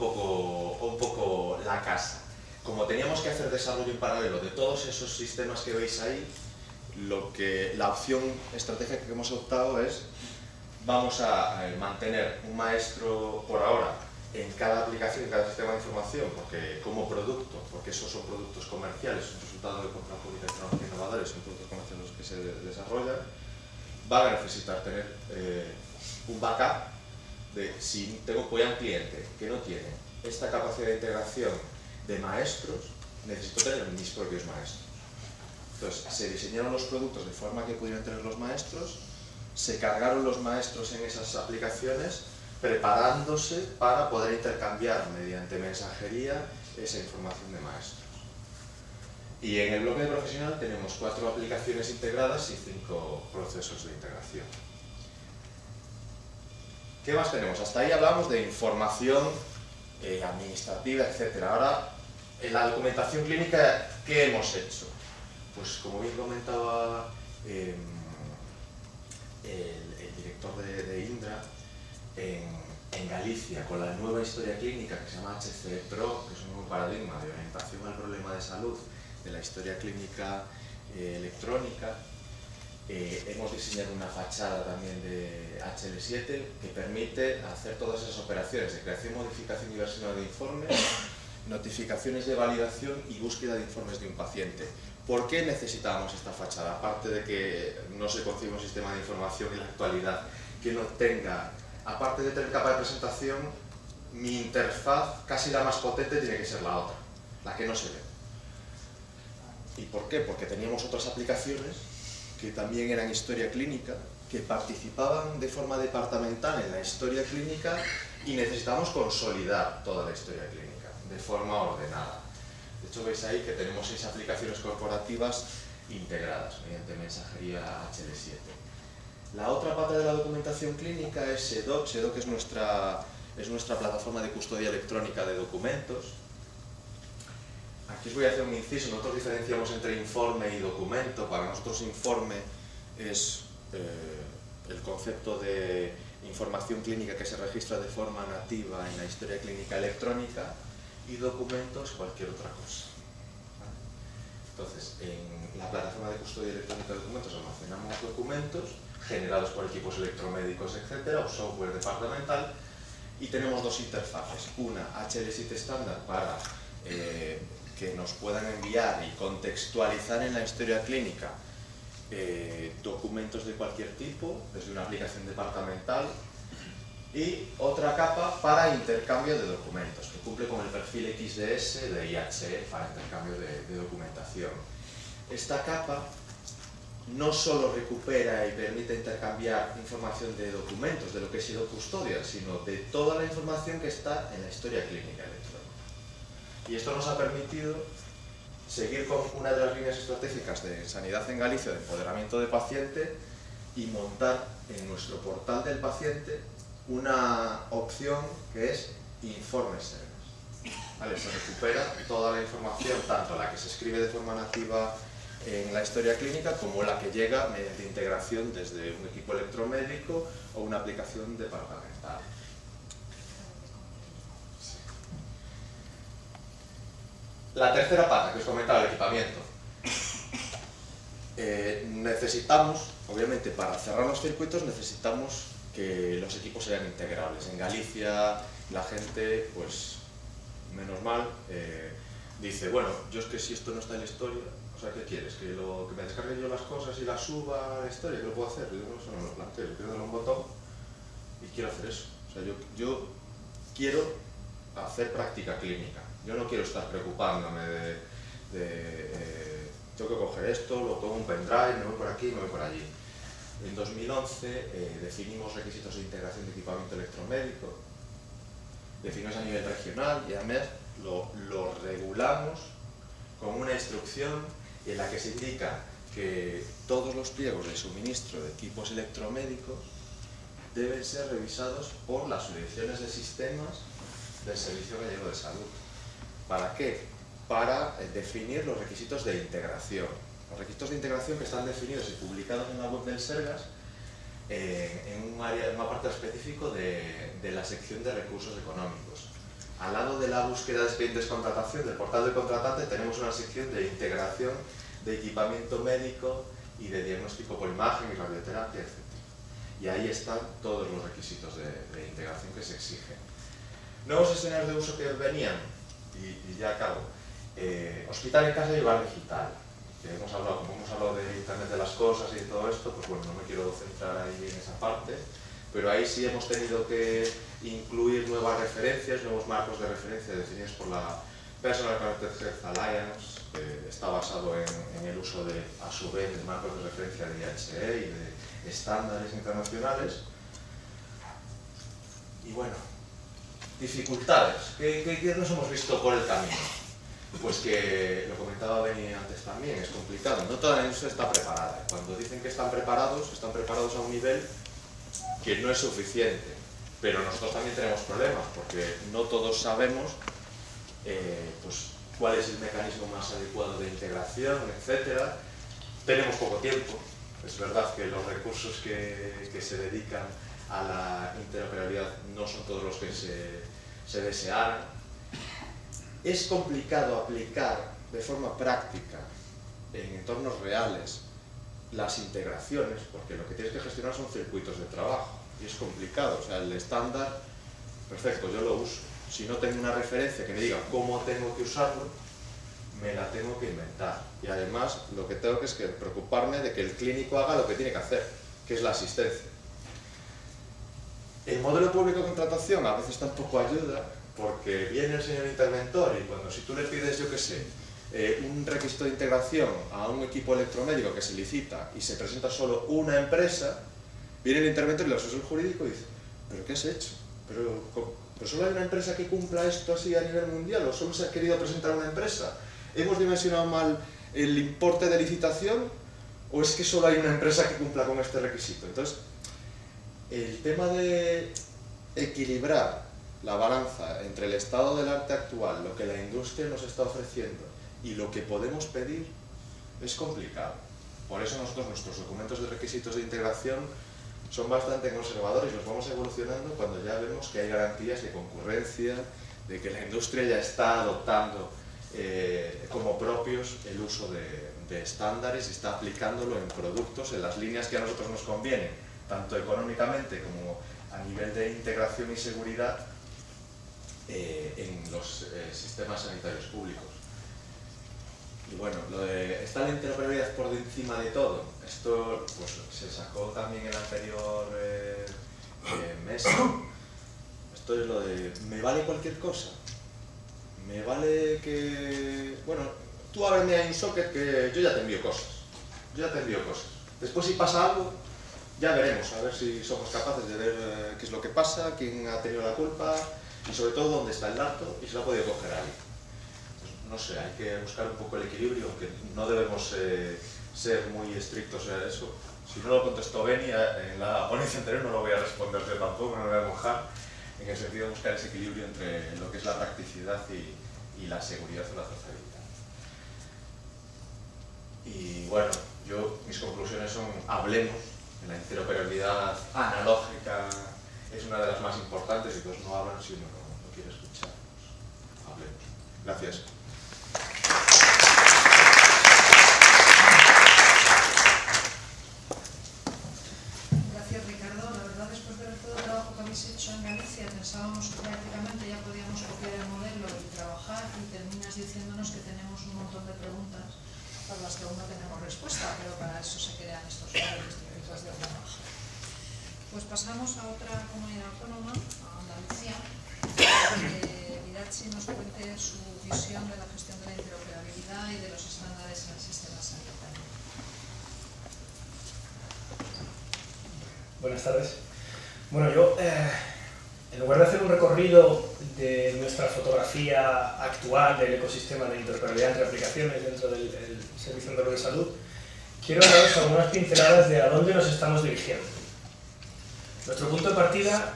un poco la casa. Como teníamos que hacer desarrollo en paralelo de todos esos sistemas que veis ahí, la opción estratégica que hemos optado es vamos a mantener un maestro por ahora en cada aplicación, en cada sistema de información, porque como producto, porque esos son productos comerciales, un resultado de compra pública de tecnología innovadores, son productos comerciales los que se desarrollan, van a necesitar tener un backup de si voy a un cliente que no tiene esta capacidad de integración de maestros, necesito tener mis propios maestros. Entonces, se diseñaron los productos de forma que pudieran tener los maestros, se cargaron los maestros en esas aplicaciones, preparándose para poder intercambiar mediante mensajería esa información de maestros. Y en el bloque de profesional tenemos 4 aplicaciones integradas y 5 procesos de integración. ¿Qué más tenemos? Hasta ahí hablamos de información administrativa, etc. Ahora, en la documentación clínica, ¿qué hemos hecho? Pues como bien comentaba el director de Indra, en Galicia, con la nueva historia clínica que se llama HC Pro, que es un nuevo paradigma de orientación al problema de salud de la historia clínica electrónica, hemos diseñado una fachada también de HL7 que permite hacer todas esas operaciones de creación, modificación y versión de informes, notificaciones de validación y búsqueda de informes de un paciente. ¿Por qué necesitábamos esta fachada? Aparte de que no se concibe un sistema de información en la actualidad que no tenga, aparte de tener capa de presentación, mi interfaz, casi la más potente, tiene que ser la otra, la que no se ve. ¿Y por qué? Porque teníamos otras aplicaciones que también eran historia clínica, que participaban de forma departamental en la historia clínica y necesitamos consolidar toda la historia clínica de forma ordenada. De hecho, veis ahí que tenemos 6 aplicaciones corporativas integradas mediante mensajería HL7. La otra pata de la documentación clínica es SEDOC. SEDOC es nuestra plataforma de custodia electrónica de documentos. Aquí os voy a hacer un inciso. Nosotros diferenciamos entre informe y documento. Para nosotros informe es el concepto de información clínica que se registra de forma nativa en la historia clínica electrónica, y documento es cualquier otra cosa. Entonces, en la plataforma de custodia electrónica de documentos almacenamos documentos generados por equipos electromédicos, etcétera, o software departamental, y tenemos 2 interfaces. Una, HL7 estándar para que nos puedan enviar y contextualizar en la historia clínica documentos de cualquier tipo, desde una aplicación departamental, y otra capa para intercambio de documentos, que cumple con el perfil XDS de IHE para intercambio de documentación. Esta capa no solo recupera y permite intercambiar información de documentos, de lo que ha sido custodia, sino de toda la información que está en la historia clínica electrónica. Y esto nos ha permitido seguir con una de las líneas estratégicas de Sanidad en Galicia de empoderamiento de paciente y montar en nuestro portal del paciente una opción que es informes SERGAS. ¿Vale? Se recupera toda la información, tanto la que se escribe de forma nativa en la historia clínica como la que llega mediante integración desde un equipo electromédico o una aplicación departamental. La tercera pata que os comentaba, el equipamiento. Necesitamos, obviamente, para cerrar los circuitos necesitamos que los equipos sean integrables. En Galicia la gente, pues, menos mal, dice, bueno, yo es que si esto no está en la historia, o sea, ¿qué quieres? ¿Que me descargue yo las cosas y las suba a la historia? ¿Qué lo puedo hacer? Yo digo, no, eso no me lo planteo, yo quiero darle un botón y quiero hacer eso. O sea, yo quiero hacer práctica clínica. Yo no quiero estar preocupándome tengo que coger esto, lo pongo en un pendrive, me voy por aquí, me voy por allí. En 2011 definimos requisitos de integración de equipamiento electromédico, definimos a nivel regional y además lo regulamos con una instrucción en la que se indica que todos los pliegos de suministro de equipos electromédicos deben ser revisados por las subdirecciones de sistemas del Servicio Gallego de Salud. ¿Para qué? Para definir los requisitos de integración. Los requisitos de integración que están definidos y publicados en la web del SERGAS en un apartado específico de la sección de recursos económicos. Al lado de la búsqueda de expedientes de contratación del portal del contratante tenemos una sección de integración de equipamiento médico y de diagnóstico por imagen y radioterapia, etc. Y ahí están todos los requisitos de integración que se exigen. Nuevos escenarios de uso que venían, y ya acabo. Hospital en casa y hogar digital. Como hemos hablado de Internet de las cosas y de todo esto, pues bueno, no me quiero centrar ahí en esa parte, pero ahí sí hemos tenido que incluir nuevas referencias, nuevos marcos de referencia definidos por la Personal Connected Health Alliance, que está basado en el uso de, a su vez, de marcos de referencia de IHE y de estándares internacionales. Y bueno, dificultades. ¿Qué nos hemos visto por el camino? Pues que, lo comentaba Beni antes también, es complicado. No toda la industria está preparada. Cuando dicen que están preparados a un nivel que no es suficiente. Pero nosotros también tenemos problemas, porque no todos sabemos pues, cuál es el mecanismo más adecuado de integración, etc. Tenemos poco tiempo. Es verdad que los recursos que se dedican a la interoperabilidad no son todos los que se desearan. Es complicado aplicar de forma práctica en entornos reales las integraciones, porque lo que tienes que gestionar son circuitos de trabajo y es complicado. O sea, el estándar, perfecto, yo lo uso. Si no tengo una referencia que me diga cómo tengo que usarlo, me la tengo que inventar. Y además, lo que tengo que es que preocuparme de que el clínico haga lo que tiene que hacer, que es la asistencia. El modelo público de contratación a veces tampoco ayuda, porque viene el señor interventor y cuando si tú le pides, yo qué sé, un requisito de integración a un equipo electromédico que se licita y se presenta solo una empresa, viene el interventor y el asesor jurídico y dice, ¿pero qué has hecho? ¿Pero solo hay una empresa que cumpla esto así a nivel mundial o solo se ha querido presentar una empresa? ¿Hemos dimensionado mal el importe de licitación o es que solo hay una empresa que cumpla con este requisito? Entonces, el tema de equilibrar la balanza entre el estado del arte actual, lo que la industria nos está ofreciendo y lo que podemos pedir es complicado. Por eso nosotros nuestros documentos de requisitos de integración son bastante conservadores y los vamos evolucionando cuando ya vemos que hay garantías de concurrencia, de que la industria ya está adoptando como propios el uso de estándares y está aplicándolo en productos, en las líneas que a nosotros nos convienen, tanto económicamente como a nivel de integración y seguridad en los sistemas sanitarios públicos. Y bueno, está la interoperabilidad por encima de todo. Esto pues, se sacó también en el anterior mes. Esto es lo de, me vale cualquier cosa. Me vale que... Bueno, tú ábreme ahí un socket que yo ya te envío cosas. Yo ya te envío cosas. Después si pasa algo, ya veremos, a ver si somos capaces de ver qué es lo que pasa, quién ha tenido la culpa y sobre todo dónde está el dato y si lo ha podido coger alguien. No sé, hay que buscar un poco el equilibrio, aunque no debemos ser muy estrictos en eso. Si no lo contestó Beni en la ponencia anterior, no lo voy a responder yo tampoco, no me voy a mojar, en el sentido de buscar ese equilibrio entre lo que es la practicidad y la seguridad o la trazabilidad. Y bueno, mis conclusiones son, hablemos de la interoperabilidad analógica, es una de las más importantes y pues no hablan si uno no quiere escuchar. Pues, hablemos. Gracias. Gracias, Ricardo. La verdad, después de ver todo el trabajo que habéis hecho en Galicia, pensábamos que prácticamente ya podíamos copiar el modelo y trabajar, y terminas diciéndonos que tenemos un montón de preguntas para las que aún no tenemos respuesta, pero para eso se crean estos foros, estos grupos de trabajo. Pues pasamos a otra comunidad autónoma, a Andalucía, que Vidachi nos cuente su visión de la gestión de la interoperabilidad y de los estándares en el sistema sanitario. Buenas tardes. Bueno, yo, en lugar de hacer un recorrido de nuestra fotografía actual del ecosistema de interoperabilidad entre aplicaciones dentro del Servicio Andaluz de Salud, quiero daros algunas pinceladas de a dónde nos estamos dirigiendo. Nuestro punto de partida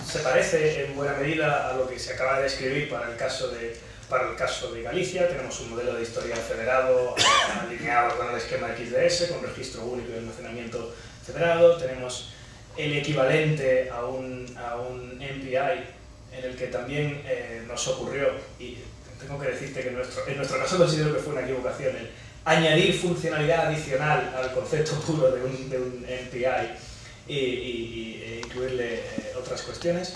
se parece en buena medida a lo que se acaba de describir para el caso de Galicia. Tenemos un modelo de historial federado alineado con el esquema XDS, con registro único de almacenamiento federado. Tenemos el equivalente a un MPI en el que también nos ocurrió, y tengo que decirte que en nuestro caso considero que fue una equivocación, el añadir funcionalidad adicional al concepto puro de un MPI e incluirle otras cuestiones.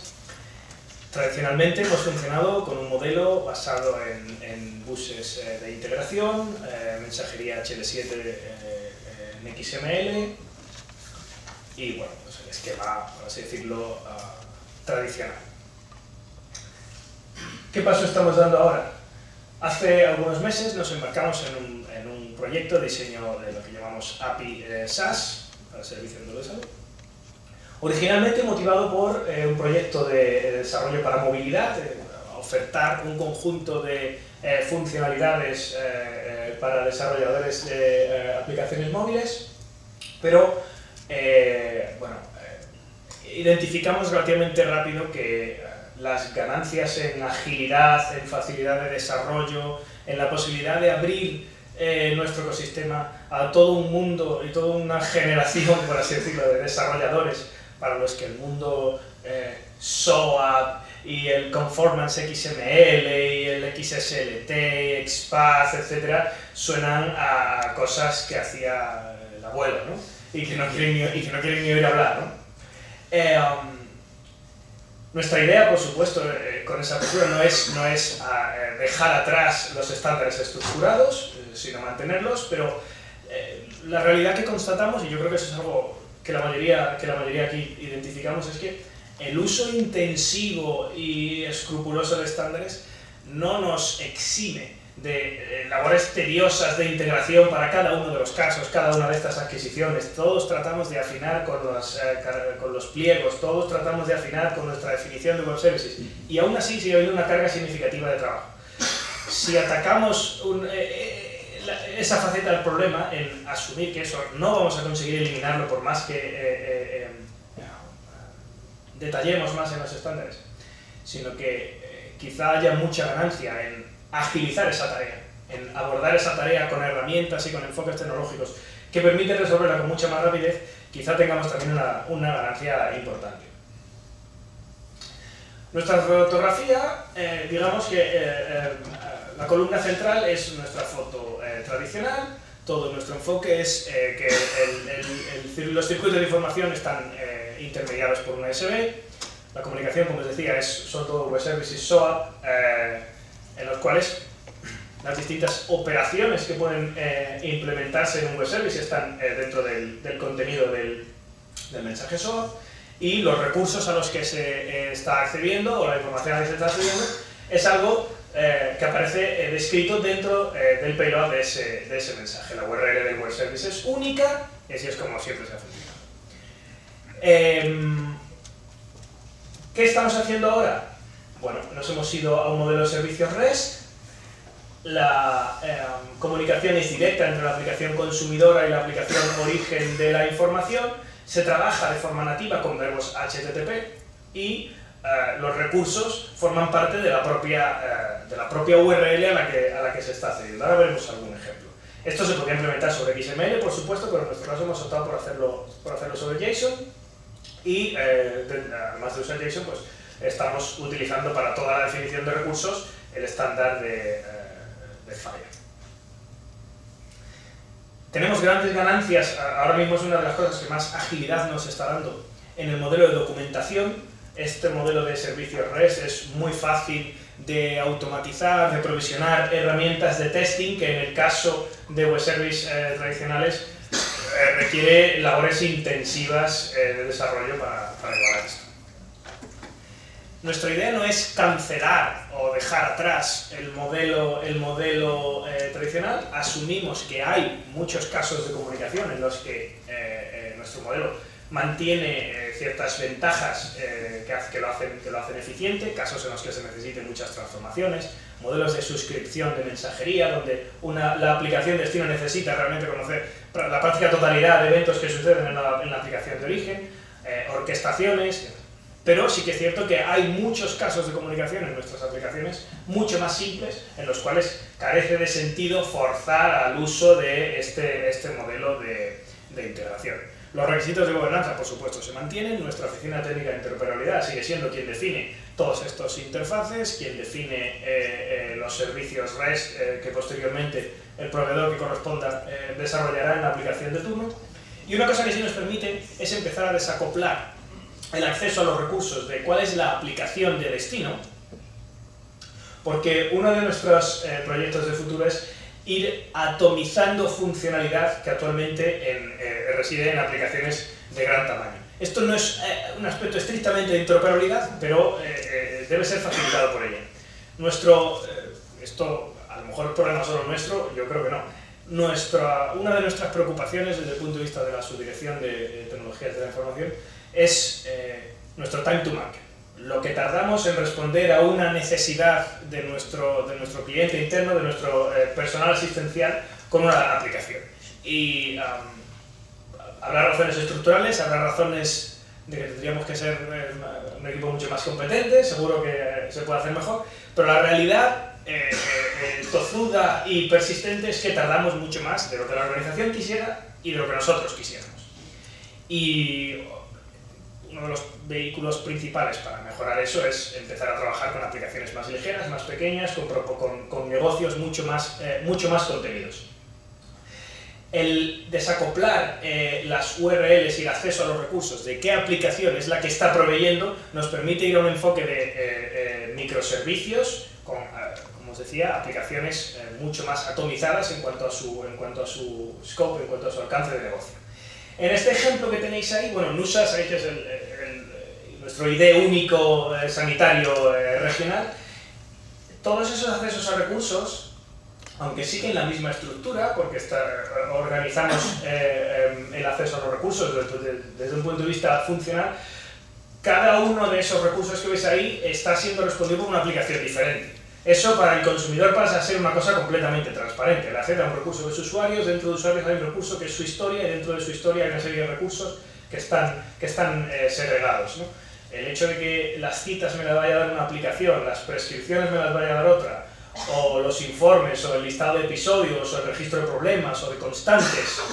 Tradicionalmente hemos funcionado con un modelo basado en buses de integración, mensajería HL7 en XML y bueno, pues el esquema, por así decirlo, tradicional. ¿Qué paso estamos dando ahora? Hace algunos meses nos embarcamos en un proyecto de diseño de lo que llamamos API SaaS, para el Servicio Andaluz de Salud. Originalmente motivado por un proyecto de desarrollo para movilidad, ofertar un conjunto de funcionalidades para desarrolladores de aplicaciones móviles, pero bueno, identificamos relativamente rápido que las ganancias en agilidad, en facilidad de desarrollo, en la posibilidad de abrir nuestro ecosistema a todo un mundo y toda una generación, por así decirlo, de desarrolladores para los que el mundo SOAP y el Conformance XML y el XSLT, XPath, etc. suenan a cosas que hacía el abuelo, ¿no? Y que no quieren ni oír hablar, ¿no? Nuestra idea, por supuesto, con esa apertura no es dejar atrás los estándares estructurados, sino mantenerlos, pero la realidad que constatamos, y yo creo que eso es algo que la mayoría aquí identificamos, es que el uso intensivo y escrupuloso de estándares no nos exime de labores tediosas de integración para cada uno de los casos, cada una de estas adquisiciones. Todos tratamos de afinar con los pliegos, todos tratamos de afinar con nuestra definición de web services, y aún así sigue habiendo una carga significativa de trabajo. Si atacamos esa faceta del problema en asumir que eso no vamos a conseguir eliminarlo por más que detallemos más en los estándares, sino que quizá haya mucha ganancia en agilizar esa tarea, en abordar esa tarea con herramientas y con enfoques tecnológicos que permiten resolverla con mucha más rapidez, quizá tengamos también una ganancia importante. Nuestra fotografía, digamos que la columna central es nuestra foto tradicional. Todo nuestro enfoque es que los circuitos de información están intermediados por una USB. La comunicación, como os decía, son todo web services SOAP, en los cuales las distintas operaciones que pueden implementarse en un web service están dentro del contenido del mensaje SOAP, y los recursos a los que se está accediendo, o la información a la que se está accediendo, es algo que aparece descrito dentro del payload de ese mensaje. La URL del web service es única, y así es como siempre se ha funcionado. ¿Qué estamos haciendo ahora? Bueno, nos hemos ido a un modelo de servicios REST. La comunicación es directa entre la aplicación consumidora y la aplicación origen de la información. Se trabaja de forma nativa con verbos HTTP y los recursos forman parte de la propia URL a la que se está accediendo. Ahora veremos algún ejemplo. Esto se podría implementar sobre XML, por supuesto, pero en nuestro caso hemos optado por hacerlo sobre JSON, y además de usar JSON, pues estamos utilizando para toda la definición de recursos el estándar de Fire. Tenemos grandes ganancias, ahora mismo es una de las cosas que más agilidad nos está dando en el modelo de documentación. Este modelo de servicios REST es muy fácil de automatizar, de provisionar herramientas de testing, que en el caso de web service tradicionales requiere labores intensivas de desarrollo para igualar esto. Nuestra idea no es cancelar o dejar atrás el modelo tradicional. Asumimos que hay muchos casos de comunicación en los que nuestro modelo mantiene ciertas ventajas que lo hacen eficiente, casos en los que se necesiten muchas transformaciones, modelos de suscripción de mensajería, donde la aplicación de destino necesita realmente conocer la práctica totalidad de eventos que suceden en la aplicación de origen, orquestaciones. Pero sí que es cierto que hay muchos casos de comunicación en nuestras aplicaciones mucho más simples, en los cuales carece de sentido forzar al uso de este modelo de integración. Los requisitos de gobernanza, por supuesto, se mantienen. Nuestra oficina técnica de interoperabilidad sigue siendo quien define todos estos interfaces, quien define los servicios REST que posteriormente el proveedor que corresponda desarrollará en la aplicación de turno. Y una cosa que sí nos permite es empezar a desacoplar el acceso a los recursos de cuál es la aplicación de destino, porque uno de nuestros proyectos de futuro es ir atomizando funcionalidad que actualmente reside en aplicaciones de gran tamaño. Esto no es un aspecto estrictamente de interoperabilidad, pero debe ser facilitado por ella. Esto a lo mejor es problema solo nuestro, yo creo que no. Una de nuestras preocupaciones desde el punto de vista de la subdirección de tecnologías de la información es nuestro time to market. Lo que tardamos en responder a una necesidad de nuestro cliente interno, de nuestro personal asistencial con una aplicación. Y habrá razones estructurales, habrá razones de que tendríamos que ser un equipo mucho más competente, seguro que se puede hacer mejor, pero la realidad tozuda y persistente es que tardamos mucho más de lo que la organización quisiera y de lo que nosotros quisiéramos. Y uno de los vehículos principales para mejorar eso es empezar a trabajar con aplicaciones más ligeras, más pequeñas, con negocios mucho más contenidos. El desacoplar las URLs y el acceso a los recursos de qué aplicación es la que está proveyendo nos permite ir a un enfoque de microservicios con, como os decía, aplicaciones mucho más atomizadas en cuanto a su scope, en cuanto a su alcance de negocio. En este ejemplo que tenéis ahí, bueno, NUSA, sabéis que es nuestro ID único sanitario regional. Todos esos accesos a recursos, aunque siguen la misma estructura, porque organizamos el acceso a los recursos desde un punto de vista funcional, cada uno de esos recursos que veis ahí está siendo respondido por una aplicación diferente. Eso para el consumidor pasa a ser una cosa completamente transparente. Le accede a un recurso que es usuarios, dentro de usuarios hay un recurso que es su historia, y dentro de su historia hay una serie de recursos que están segregados, ¿no? El hecho de que las citas me las vaya a dar una aplicación, las prescripciones me las vaya a dar otra, o los informes, o el listado de episodios, o el registro de problemas, o de constantes, o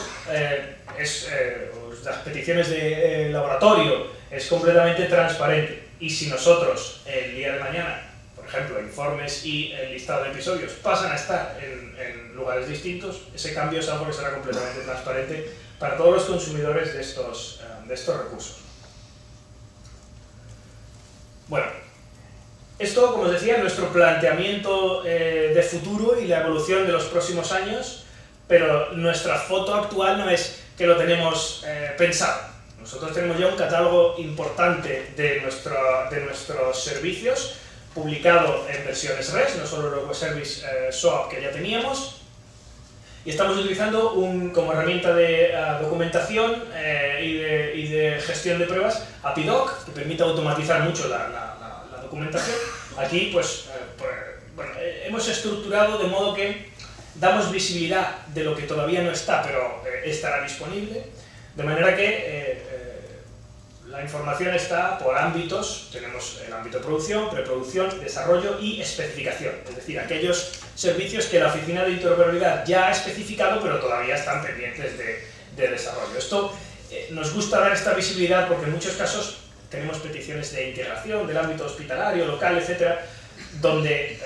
las peticiones de laboratorio, es completamente transparente. Y si nosotros, el día de mañana, por ejemplo, informes y el listado de episodios pasan a estar en lugares distintos, ese cambio es algo que será completamente transparente para todos los consumidores de estos recursos. Bueno, esto, como os decía, es nuestro planteamiento de futuro y la evolución de los próximos años, pero nuestra foto actual no es que lo tenemos pensado. Nosotros tenemos ya un catálogo importante de nuestros servicios, publicado en versiones REST, no solo los web service SOAP que ya teníamos, y estamos utilizando como herramienta de documentación y de gestión de pruebas APIDoc, que permite automatizar mucho la documentación. Aquí pues, bueno, hemos estructurado de modo que damos visibilidad de lo que todavía no está, pero estará disponible, de manera que la información está por ámbitos. Tenemos el ámbito de producción, preproducción, desarrollo y especificación, es decir, aquellos servicios que la Oficina de Interoperabilidad ya ha especificado, pero todavía están pendientes de desarrollo. Esto nos gusta dar esta visibilidad porque en muchos casos tenemos peticiones de integración del ámbito hospitalario, local, etcétera, donde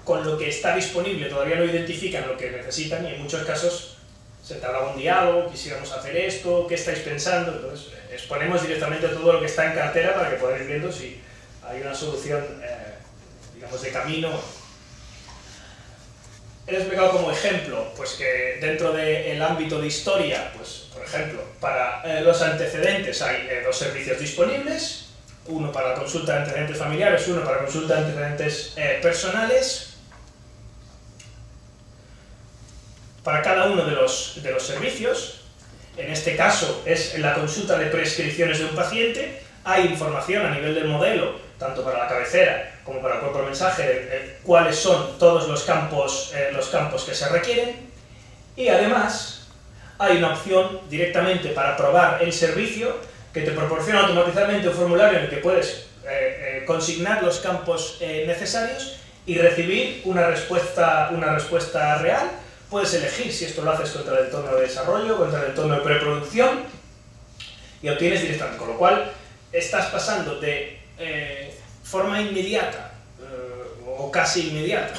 con lo que está disponible todavía no identifican lo que necesitan, y en muchos casos se entablaba un diálogo, quisiéramos hacer esto, ¿qué estáis pensando? Entonces exponemos directamente todo lo que está en cartera para que podáis ir viendo si hay una solución, digamos, de camino. He explicado como ejemplo pues que dentro del ámbito de historia, pues por ejemplo, para los antecedentes hay dos servicios disponibles, uno para la consulta de antecedentes familiares, uno para consulta de antecedentes personales. Para cada uno de los servicios, en este caso es la consulta de prescripciones de un paciente, hay información a nivel del modelo, tanto para la cabecera como para el cuerpo de mensaje, de cuáles son todos los campos que se requieren, y además hay una opción directamente para probar el servicio que te proporciona automáticamente un formulario en el que puedes consignar los campos necesarios y recibir una respuesta real. Puedes elegir si esto lo haces contra el entorno de desarrollo, contra el entorno de preproducción, y obtienes directamente, con lo cual estás pasando de forma inmediata, o casi inmediata,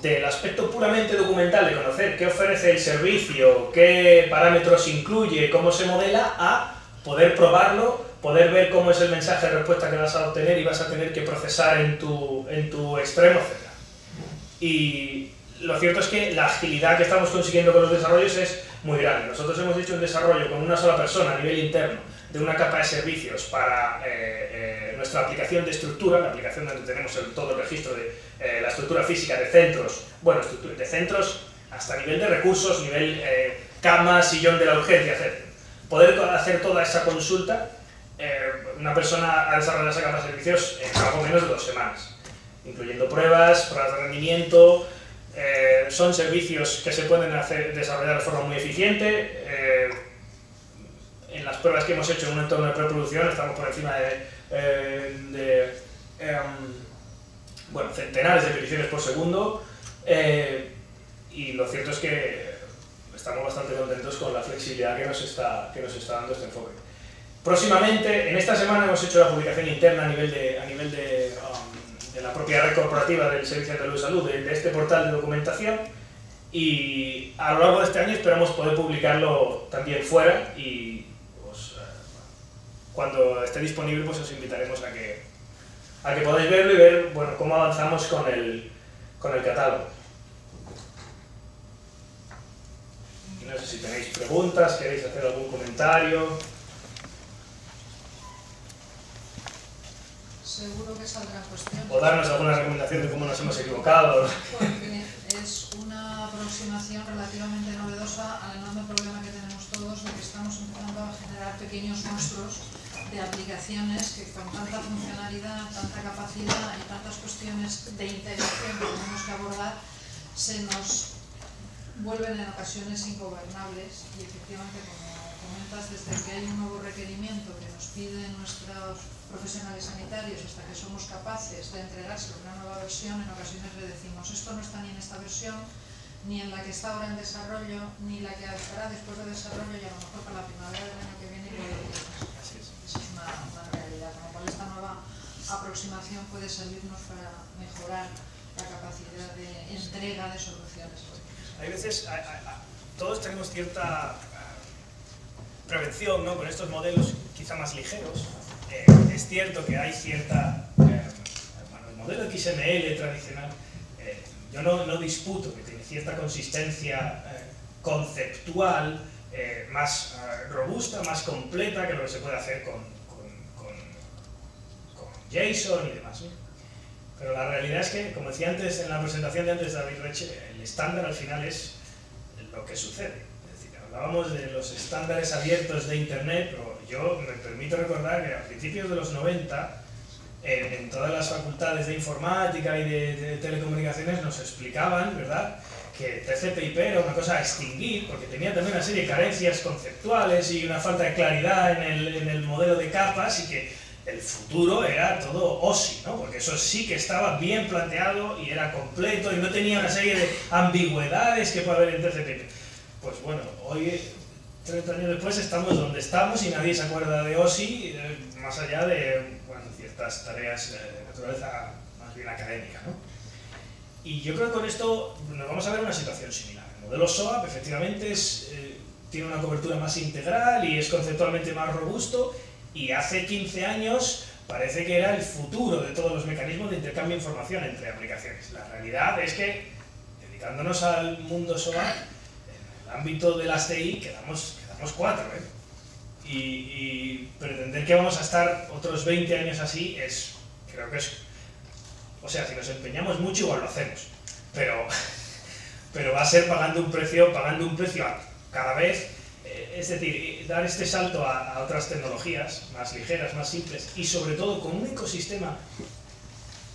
del aspecto puramente documental de conocer qué ofrece el servicio, qué parámetros incluye, cómo se modela, a poder probarlo, poder ver cómo es el mensaje de respuesta que vas a obtener y vas a tener que procesar en tu extremo, etc. Y lo cierto es que la agilidad que estamos consiguiendo con los desarrollos es muy grande. Nosotros hemos hecho un desarrollo con una sola persona a nivel interno de una capa de servicios para nuestra aplicación de estructura, la aplicación donde tenemos todo el registro de la estructura física de centros, bueno, de centros hasta nivel de recursos, nivel cama, sillón de la urgencia, etc. Poder hacer toda esa consulta, una persona ha desarrollado esa capa de servicios en algo menos de 2 semanas, incluyendo pruebas de rendimiento. Son servicios que se pueden desarrollar de forma muy eficiente. En las pruebas que hemos hecho en un entorno de preproducción estamos por encima de bueno, centenares de peticiones por segundo, y lo cierto es que estamos bastante contentos con la flexibilidad que nos está dando este enfoque. Próximamente, en esta semana hemos hecho la publicación interna a nivel de la propia red corporativa del Servicio Andaluz de Salud, de este portal de documentación, y a lo largo de este año esperamos poder publicarlo también fuera, y pues, cuando esté disponible pues os invitaremos a que podáis verlo y ver, bueno, cómo avanzamos con el catálogo. No sé si tenéis preguntas, queréis hacer algún comentario. Seguro que saldrá cuestión. O darnos alguna recomendación de cómo nos hemos equivocado. Porque es una aproximación relativamente novedosa al enorme problema que tenemos todos de que estamos empezando a generar pequeños monstruos de aplicaciones que con tanta funcionalidad, tanta capacidad y tantas cuestiones de integración que tenemos que abordar se nos vuelven en ocasiones ingobernables y efectivamente, como comentas, desde que hay un nuevo requerimiento que nos piden nuestros profesionales sanitarios hasta que somos capaces de entregárselo una nueva versión, en ocasiones le decimos esto no está ni en esta versión, ni en la que está ahora en desarrollo, ni la que estará después de desarrollo y a lo mejor para la primavera del año que viene puede ir. Esa es una realidad, con lo cual esta nueva aproximación puede servirnos para mejorar la capacidad de entrega de soluciones. Hay veces, todos tenemos cierta prevención, ¿no?, con estos modelos quizá más ligeros. Es cierto que hay cierta... el modelo XML tradicional, yo no disputo que tiene cierta consistencia conceptual, más robusta, más completa que lo que se puede hacer con JSON y demás, ¿no? Pero la realidad es que, como decía antes en la presentación de antes David Reche, el estándar al final es lo que sucede. Es decir, hablábamos de los estándares abiertos de Internet, pero yo me permito recordar que a principios de los 90, en todas las facultades de informática y de telecomunicaciones nos explicaban, ¿verdad?, que TCP/IP era una cosa a extinguir porque tenía también una serie de carencias conceptuales y una falta de claridad en el modelo de capas, y que el futuro era todo OSI, ¿no?, porque eso sí que estaba bien planteado y era completo y no tenía una serie de ambigüedades que puede haber en TCP/IP. Pues bueno, hoy, 30 años después, estamos donde estamos y nadie se acuerda de OSI, más allá de, bueno, ciertas tareas de naturaleza más bien académica, ¿no? Y yo creo que con esto nos vamos a ver una situación similar. El modelo SOAP efectivamente tiene una cobertura más integral y es conceptualmente más robusto, y hace 15 años parece que era el futuro de todos los mecanismos de intercambio de información entre aplicaciones. La realidad es que, dedicándonos al mundo SOAP, en el ámbito de las TI quedamos 4, ¿eh? Y pretender que vamos a estar otros 20 años así creo que es... O sea, si nos empeñamos mucho igual lo hacemos, pero va a ser pagando un precio cada vez. Es decir, dar este salto a otras tecnologías más ligeras, más simples, y sobre todo con un ecosistema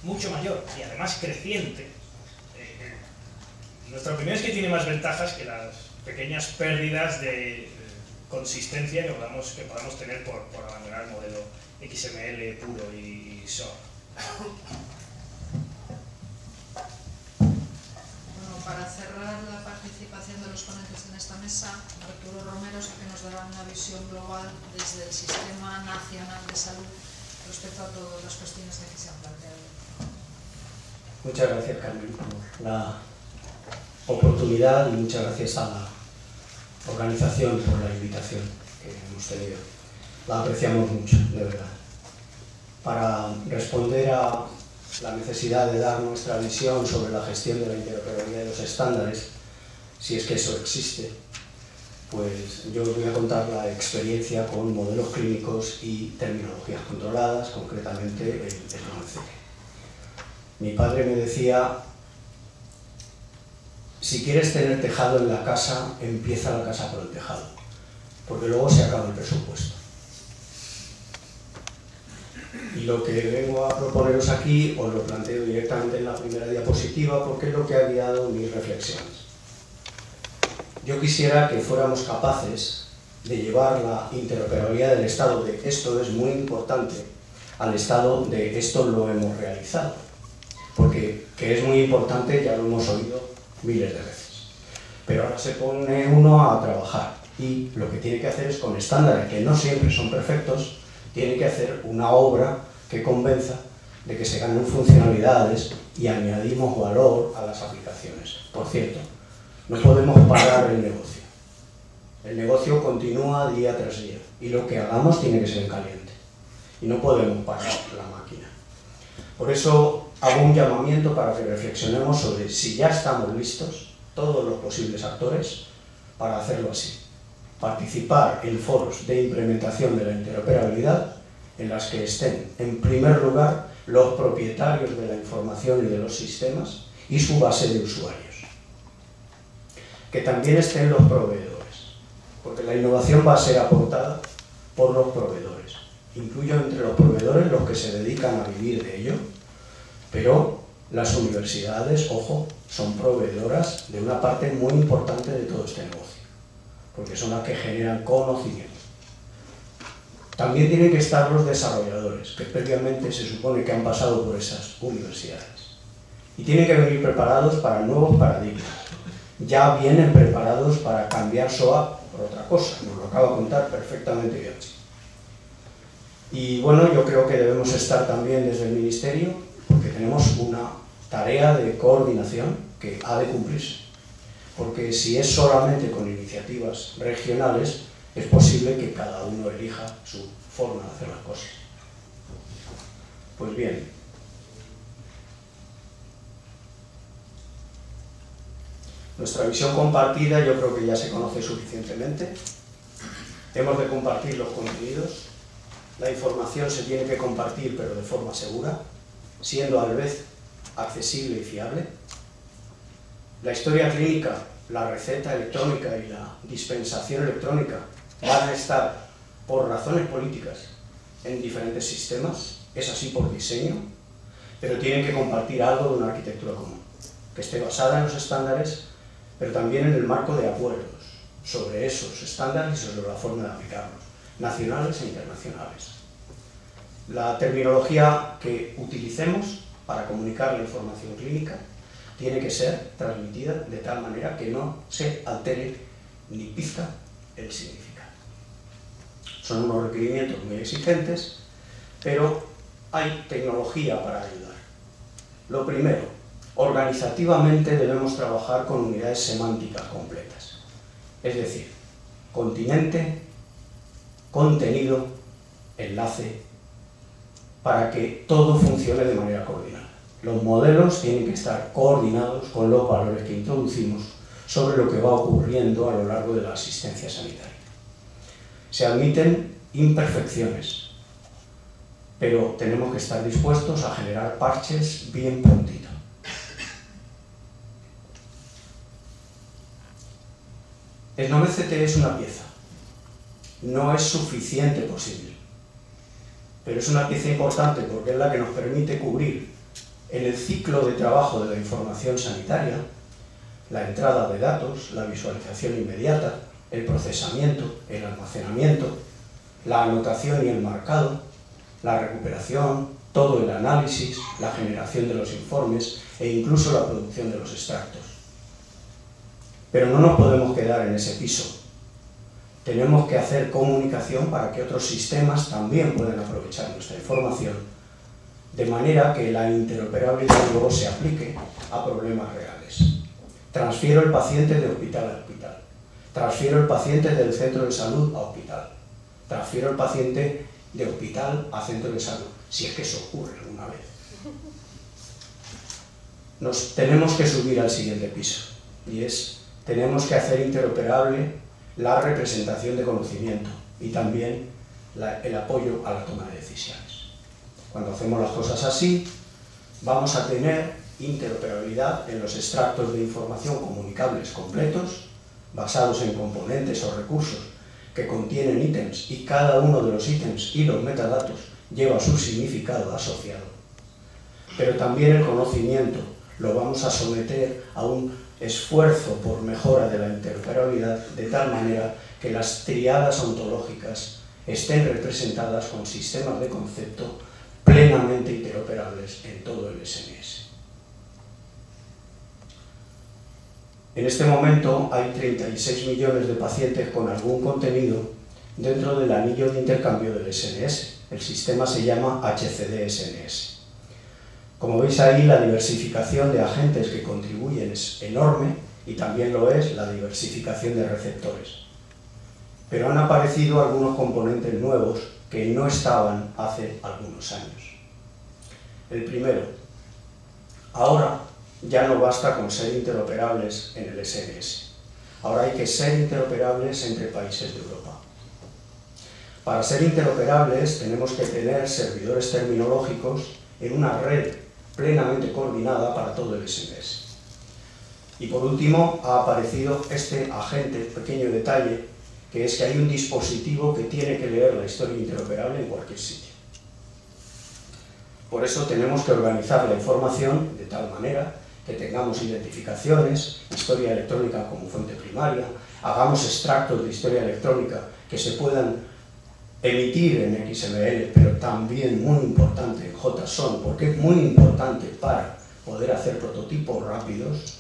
mucho mayor y además creciente. Nuestra opinión es que tiene más ventajas que las pequeñas pérdidas de consistencia que podamos tener por abandonar el modelo XML puro y SOAP. Para cerrar la participación de los ponentes en esta mesa, Arturo Romero sí que nos dará una visión global desde el Sistema Nacional de Salud respecto a todas las cuestiones que aquí se han planteado. Muchas gracias, Carmen, por la oportunidad, y muchas gracias a la organización por la invitación que hemos tenido. La apreciamos mucho, de verdad. Para responder a la necesidad de dar nuestra visión sobre la gestión de la interoperabilidad de los estándares, si es que eso existe, pues yo os voy a contar la experiencia con modelos clínicos y terminologías controladas, concretamente el MCD. Mi padre me decía: si quieres tener tejado en la casa, empieza la casa por el tejado, porque luego se acaba el presupuesto. Y lo que vengo a proponeros aquí os lo planteo directamente en la primera diapositiva, porque es lo que ha guiado mis reflexiones. Yo quisiera que fuéramos capaces de llevar la interoperabilidad del estado de esto es muy importante al estado de esto lo hemos realizado. Porque que es muy importante ya lo hemos oído miles de veces. Pero ahora se pone uno a trabajar. Y lo que tiene que hacer es, con estándares que no siempre son perfectos, tiene que hacer una obra que convenza de que se ganen funcionalidades y añadimos valor a las aplicaciones. Por cierto, no podemos parar el negocio. El negocio continúa día tras día y lo que hagamos tiene que ser en caliente. Y no podemos parar la máquina. Por eso hago un llamamiento para que reflexionemos sobre si ya estamos listos, todos los posibles actores, para hacerlo así. Participar en foros de implementación de la interoperabilidad en las que estén, en primer lugar, los propietarios de la información y de los sistemas y su base de usuarios. Que también estén los proveedores, porque la innovación va a ser aportada por los proveedores. Incluyo entre los proveedores los que se dedican a vivir de ello, pero las universidades, ojo, son proveedoras de una parte muy importante de todo este negocio, porque son las que generan conocimiento. También tienen que estar los desarrolladores, que previamente se supone que han pasado por esas universidades. Y tienen que venir preparados para nuevos paradigmas. Ya vienen preparados para cambiar SOAP por otra cosa, nos lo acaba de contar perfectamente bien. Y bueno, yo creo que debemos estar también desde el Ministerio, porque tenemos una tarea de coordinación que ha de cumplirse. Porque si es solamente con iniciativas regionales, es posible que cada uno elija su forma de hacer las cosas. Pues bien, nuestra visión compartida yo creo que ya se conoce suficientemente. Hemos de compartir los contenidos. La información se tiene que compartir, pero de forma segura, siendo a la vez accesible y fiable. La historia clínica, la receta electrónica y la dispensación electrónica van a estar, por razones políticas, en diferentes sistemas. Es así por diseño, pero tienen que compartir algo de una arquitectura común, que esté basada en los estándares, pero también en el marco de acuerdos sobre esos estándares y sobre la forma de aplicarlos, nacionales e internacionales. La terminología que utilicemos para comunicar la información clínica tiene que ser transmitida de tal manera que no se altere ni pizca el significado. Son unos requerimientos muy exigentes, pero hay tecnología para ayudar. Lo primero, organizativamente debemos trabajar con unidades semánticas completas. Es decir, continente, contenido, enlace, para que todo funcione de manera coordinada. Los modelos tienen que estar coordinados con los valores que introducimos sobre lo que va ocurriendo a lo largo de la asistencia sanitaria. Se admiten imperfecciones, pero tenemos que estar dispuestos a generar parches bien prontito. El NOMECT es una pieza, no es suficiente posible, pero es una pieza importante porque es la que nos permite cubrir en el ciclo de trabajo de la información sanitaria la entrada de datos, la visualización inmediata, el procesamiento, el almacenamiento, la anotación y el marcado, la recuperación, todo el análisis, la generación de los informes e incluso la producción de los extractos. Pero no nos podemos quedar en ese piso. Tenemos que hacer comunicación para que otros sistemas también puedan aprovechar nuestra información, de manera que la interoperabilidad luego se aplique a problemas reales. Transfiero el paciente de hospital a hospital. Transfiero el paciente del centro de salud a hospital. Transfiero el paciente de hospital a centro de salud, si es que eso ocurre alguna vez. Nos tenemos que subir al siguiente piso, y tenemos que hacer interoperable la representación de conocimiento y también el apoyo a la toma de decisiones. Cuando hacemos las cosas así, vamos a tener interoperabilidad en los extractos de información comunicables completos, basados en componentes o recursos que contienen ítems y cada uno de los ítems y los metadatos lleva su significado asociado. Pero también el conocimiento lo vamos a someter a un esfuerzo por mejora de la interoperabilidad de tal manera que las tríadas ontológicas estén representadas con sistemas de concepto plenamente interoperables en todo el SMS. En este momento hay 36 millones de pacientes con algún contenido dentro del anillo de intercambio del SNS. El sistema se llama HCD-SNS. Como veis ahí, la diversificación de agentes que contribuyen es enorme y también lo es la diversificación de receptores. Pero han aparecido algunos componentes nuevos que no estaban hace algunos años. El primero, ahora ya no basta con ser interoperables en el SNS. Ahora hay que ser interoperables entre países de Europa. Para ser interoperables tenemos que tener servidores terminológicos en una red plenamente coordinada para todo el SNS. Y por último ha aparecido este agente, pequeño detalle, que es que hay un dispositivo que tiene que leer la historia interoperable en cualquier sitio. Por eso tenemos que organizar la información de tal manera que tengamos identificaciones, historia electrónica como fuente primaria, hagamos extractos de historia electrónica que se puedan emitir en XML, pero también muy importante en JSON, porque es muy importante para poder hacer prototipos rápidos.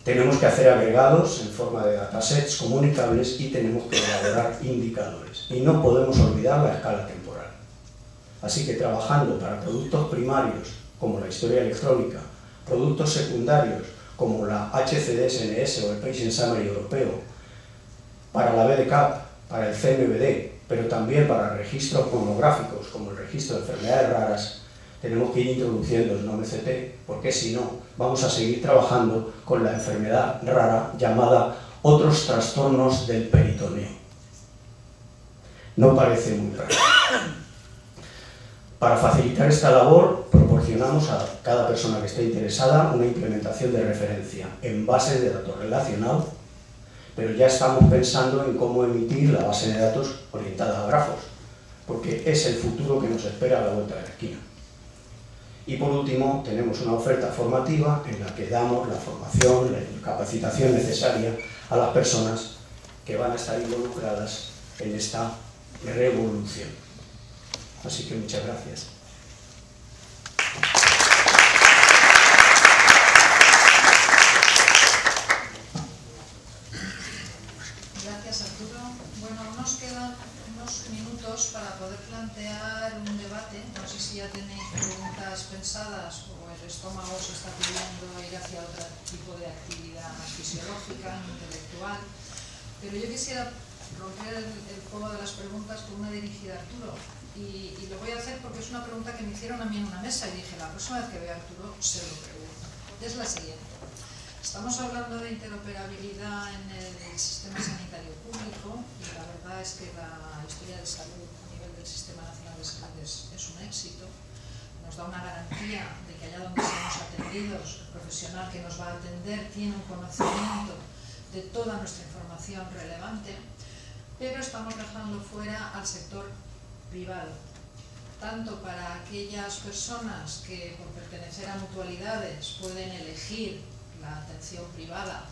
Tenemos que hacer agregados en forma de datasets comunicables y tenemos que elaborar indicadores. Y no podemos olvidar la escala temporal. Así que trabajando para productos primarios, como la historia electrónica, productos secundarios, como la HCD-SNS o el Patient Summary europeo, para la BDCAP, para el CMBD, pero también para registros monográficos, como el registro de enfermedades raras, tenemos que ir introduciendo el NOM-CT, porque si no, vamos a seguir trabajando con la enfermedad rara llamada otros trastornos del peritoneo. No parece muy raro. Para facilitar esta labor, proporcionamos a cada persona que esté interesada una implementación de referencia en base de datos relacional, pero ya estamos pensando en cómo emitir la base de datos orientada a grafos, porque es el futuro que nos espera a la vuelta de la esquina. Y por último, tenemos una oferta formativa en la que damos la formación, la capacitación necesaria a las personas que van a estar involucradas en esta revolución. Así que muchas gracias. Gracias, Arturo. Bueno, nos quedan unos minutos para poder plantear un debate. No sé si ya tenéis preguntas pensadas o el estómago se está pidiendo ir hacia otro tipo de actividad más fisiológica, intelectual. Pero yo quisiera romper el juego de las preguntas con una dirigida a Arturo. Y lo voy a hacer porque es una pregunta que me hicieron a mí en una mesa y dije, la próxima vez que vea a Arturo se lo pregunto. Es la siguiente. Estamos hablando de interoperabilidad en el sistema sanitario público y la verdad es que la historia de salud a nivel del Sistema Nacional de Salud es un éxito. Nos da una garantía de que allá donde seamos atendidos, el profesional que nos va a atender tiene un conocimiento de toda nuestra información relevante, pero estamos dejando fuera al sector privado, tanto para aquellas personas que por pertenecer a mutualidades pueden elegir la atención privada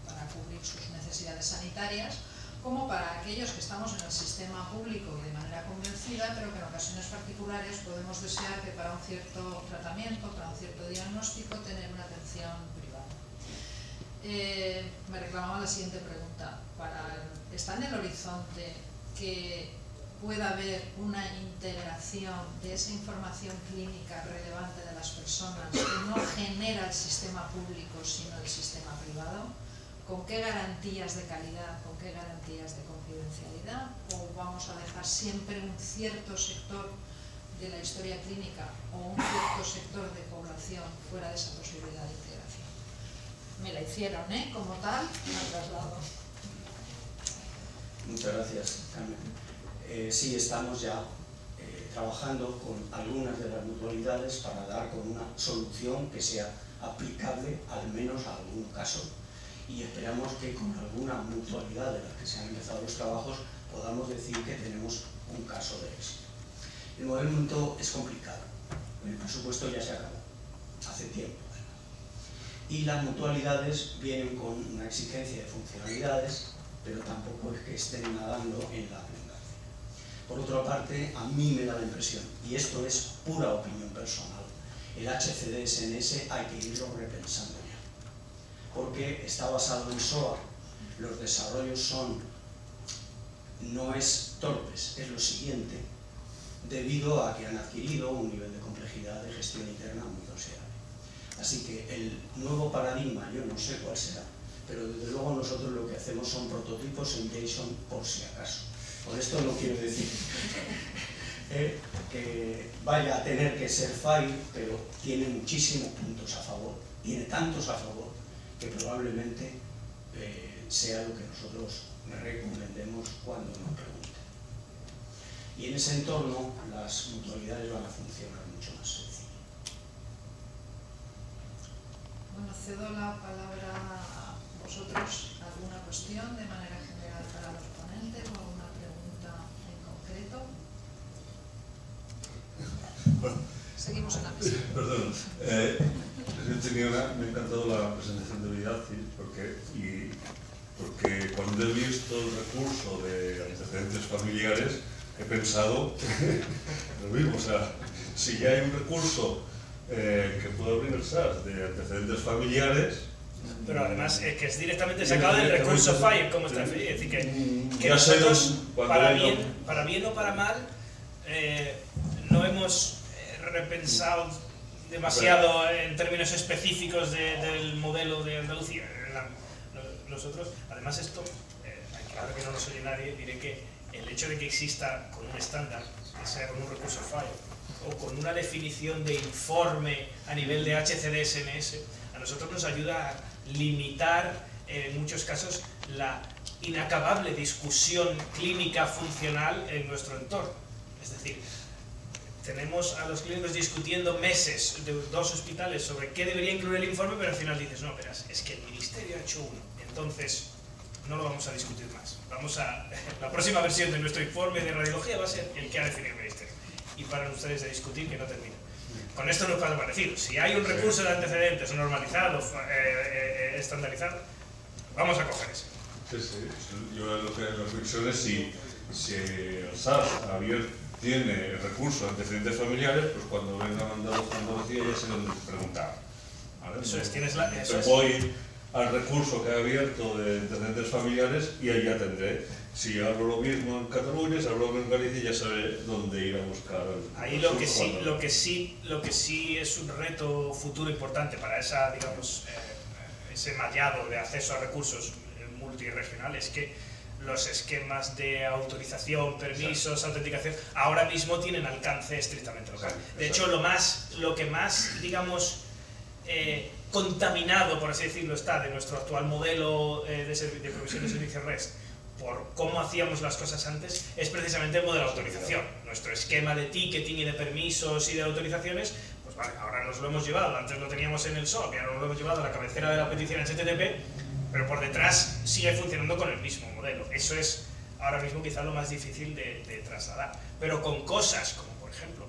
para cubrir sus necesidades sanitarias, como para aquellos que estamos en el sistema público y de manera convencida, pero que en ocasiones particulares podemos desear que para un cierto tratamiento, para un cierto diagnóstico, tener una atención privada. Me reclamaba la siguiente pregunta. ¿Está en el horizonte que pueda haber una integración de esa información clínica relevante de las personas que no genera el sistema público sino el sistema privado? ¿Con qué garantías de calidad, con qué garantías de confidencialidad? ¿O vamos a dejar siempre un cierto sector de la historia clínica o un cierto sector de población fuera de esa posibilidad de integración? Me la hicieron, como tal, me traslado. Muchas gracias, Carmen. Sí, estamos ya trabajando con algunas de las mutualidades para dar con una solución que sea aplicable al menos a algún caso. Y esperamos que con alguna mutualidad de las que se han empezado los trabajos podamos decir que tenemos un caso de éxito. El momento es complicado, el presupuesto ya se acabó, hace tiempo. Y las mutualidades vienen con una exigencia de funcionalidades, pero tampoco es que estén nadando en la abundancia. Por otra parte, a mí me da la impresión, y esto es pura opinión personal, el HCD-SNS hay que irlo repensando ya. porque está basado en SOA. Los desarrollos no es torpes, es lo siguiente, debido a que han adquirido un nivel de complejidad de gestión interna muy considerable. Así que el nuevo paradigma, yo no sé cuál será, pero desde luego nosotros lo que hacemos son prototipos en JSON por si acaso. Con esto no quiero decir que vaya a tener que ser file, pero tiene muchísimos puntos a favor, tiene tantos a favor que probablemente sea lo que nosotros recomendemos cuando nos pregunten. Y en ese entorno las mutualidades van a funcionar mucho más sencillo. Bueno, cedo la palabra a vosotros. ¿Alguna cuestión de manera general para los ponentes o alguna pregunta en concreto? Seguimos en la mesa. Perdón. Me ha encantado la presentación de Villaci porque cuando he visto el recurso de antecedentes familiares he pensado lo mismo, o sea, si ya hay un recurso que puede abrir SAS de antecedentes familiares. Pero además es que es directamente sacado del recurso FIRE, como está FIRE. Es decir, que ya nosotros, para bien o para mal, no hemos repensado demasiado en términos específicos del modelo de Andalucía. Nosotros, además esto, claro que no nos oye nadie, diré que el hecho de que exista con un estándar, que sea con un recurso FIRE, o con una definición de informe a nivel de HCD-SNS, a nosotros nos ayuda a limitar en muchos casos la inacabable discusión clínica funcional en nuestro entorno. Es decir, tenemos a los clínicos discutiendo meses de dos hospitales sobre qué debería incluir el informe, pero al final dices, no, verás, es que el ministerio ha hecho uno, entonces no lo vamos a discutir más. La próxima versión de nuestro informe de radiología va a ser el que ha definido el ministerio. Y para ustedes de discutir que no termina. Con esto nos pasa parecido. Si hay un recurso de antecedentes normalizado, estandarizado, vamos a coger ese. Sí. Yo lo que la reflexión es si el SAS tiene recursos de antecedentes familiares, pues cuando venga mandado a Andalucía ya se lo preguntar. ¿Vale? Eso es, voy al recurso que ha abierto de antecedentes familiares y ahí ya tendré. Si hablo lo mismo en Cataluña, si hablo lo mismo en Galicia, ya sabré dónde ir a buscar. Ahí lo que sí es un reto futuro importante para ese mallado de acceso a recursos multirregional es que los esquemas de autorización, permisos, autenticación, ahora mismo tienen alcance estrictamente local. De hecho, lo que más, digamos, contaminado, por así decirlo, está de nuestro actual modelo de provisión de servicios REST por cómo hacíamos las cosas antes, es precisamente el modelo de autorización. Nuestro esquema de ticketing y de permisos y de autorizaciones, pues vale, ahora nos lo hemos llevado, antes lo teníamos en el SOAP y ahora nos lo hemos llevado a la cabecera de la petición HTTP, pero por detrás sigue funcionando con el mismo modelo. Eso es ahora mismo quizá lo más difícil de trasladar. Pero con cosas como, por ejemplo,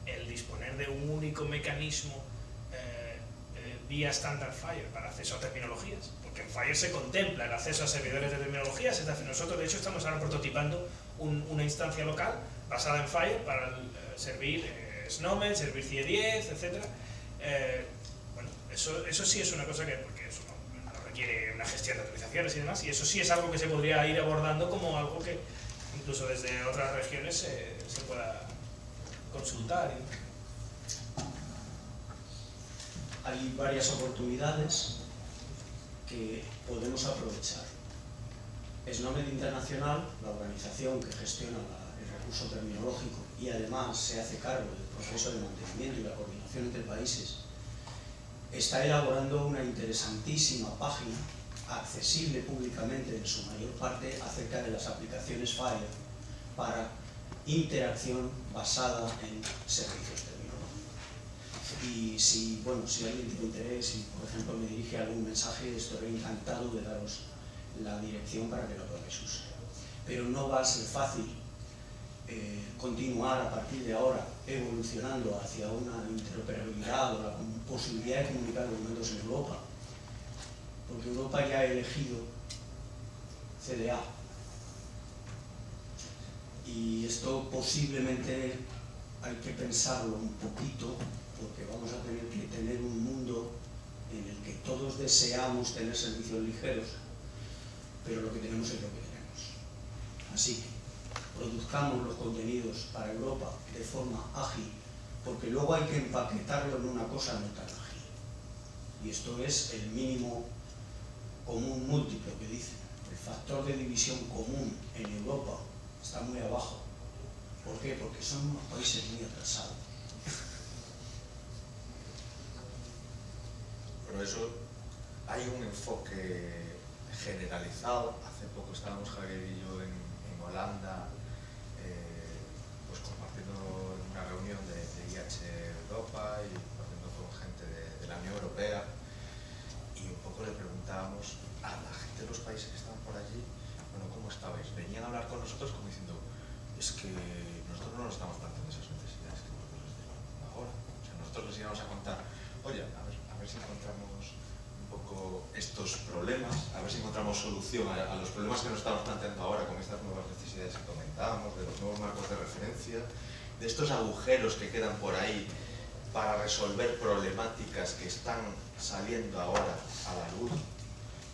el disponer de un único mecanismo vía Standard FHIR para acceso a terminologías, porque en FHIR se contempla el acceso a servidores de terminologías. Es decir, nosotros de hecho estamos ahora prototipando una instancia local basada en FHIR para servir SNOMED, servir CIE10, etc. Bueno, eso sí es una cosa que, porque eso no requiere una gestión de autorizaciones y demás, y eso sí es algo que se podría ir abordando como algo que incluso desde otras regiones se pueda consultar. Hay varias oportunidades que podemos aprovechar. SNOMED Internacional, la organización que gestiona el recurso terminológico y además se hace cargo del proceso de mantenimiento y la coordinación entre países, está elaborando una interesantísima página, accesible públicamente en su mayor parte, acerca de las aplicaciones FHIR para interacción basada en servicios terminológicos. Y si alguien tiene interés y, por ejemplo, me dirige algún mensaje, estaré encantado de daros la dirección para que lo podáis usar. Pero no va a ser fácil continuar a partir de ahora evolucionando hacia una interoperabilidad o la posibilidad de comunicar documentos en Europa, porque Europa ya ha elegido CDA. Y esto posiblemente hay que pensarlo un poquito, porque vamos a tener que tener un mundo en el que todos todos deseamos tener servicios ligeros, pero lo que tenemos es lo que tenemos. Así que produzcamos los contenidos para Europa de forma ágil, porque luego hay que empaquetarlo en una cosa no tan ágil. Y esto es el mínimo común múltiplo que dicen. El factor de división común en Europa está muy abajo. ¿Por qué? Porque son unos países muy atrasados. Bueno, eso, hay un enfoque generalizado. Hace poco estábamos Javier y yo en Holanda, pues compartiendo en una reunión de IH Europa y compartiendo con gente de la Unión Europea, y un poco le preguntábamos a la gente de los países que estaban por allí, bueno, ¿cómo estabais? Venían a hablar con nosotros como diciendo, es que nosotros no nos estamos planteando esas necesidades que vosotros estáis planteando ahora. O sea, nosotros les íbamos a contar, oye, a ver si encontramos un poco estos problemas, a ver si encontramos solución a los problemas que nos estamos planteando ahora con estas nuevas necesidades que comentábamos, de los nuevos marcos de referencia, de estos agujeros que quedan por ahí para resolver problemáticas que están saliendo ahora a la luz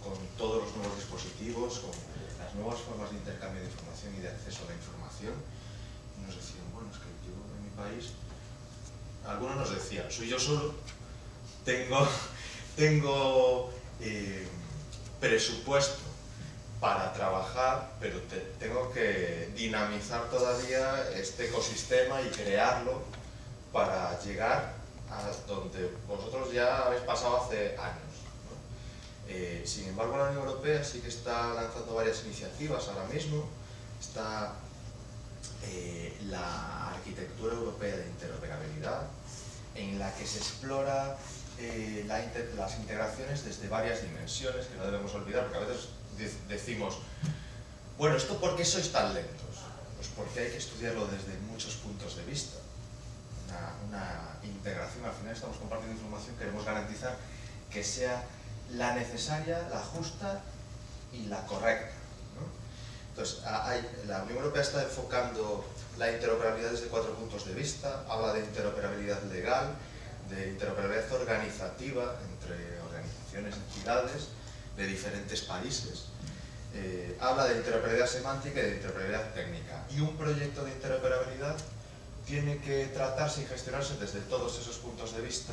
con todos los nuevos dispositivos, con las nuevas formas de intercambio de información y de acceso a la información. Y nos decían, bueno, es que yo en mi país, algunos nos decían, soy yo solo, tengo presupuesto para trabajar, pero tengo que dinamizar todavía este ecosistema y crearlo para llegar a donde vosotros ya habéis pasado hace años, ¿no? Sin embargo, la Unión Europea sí que está lanzando varias iniciativas ahora mismo. Está la arquitectura europea de interoperabilidad, en la que se explora las integraciones desde varias dimensiones, que no debemos olvidar, porque a veces decimos, bueno, ¿esto por qué sois tan lentos? Pues porque hay que estudiarlo desde muchos puntos de vista. Una integración, al final estamos compartiendo información, queremos garantizar que sea la necesaria, la justa y la correcta, ¿no? Entonces, la Unión Europea está enfocando la interoperabilidad desde 4 puntos de vista. Habla de interoperabilidad legal, de interoperabilidad organizativa entre organizaciones, entidades de diferentes países. Habla de interoperabilidad semántica y de interoperabilidad técnica. Y un proyecto de interoperabilidad tiene que tratarse y gestionarse desde todos esos puntos de vista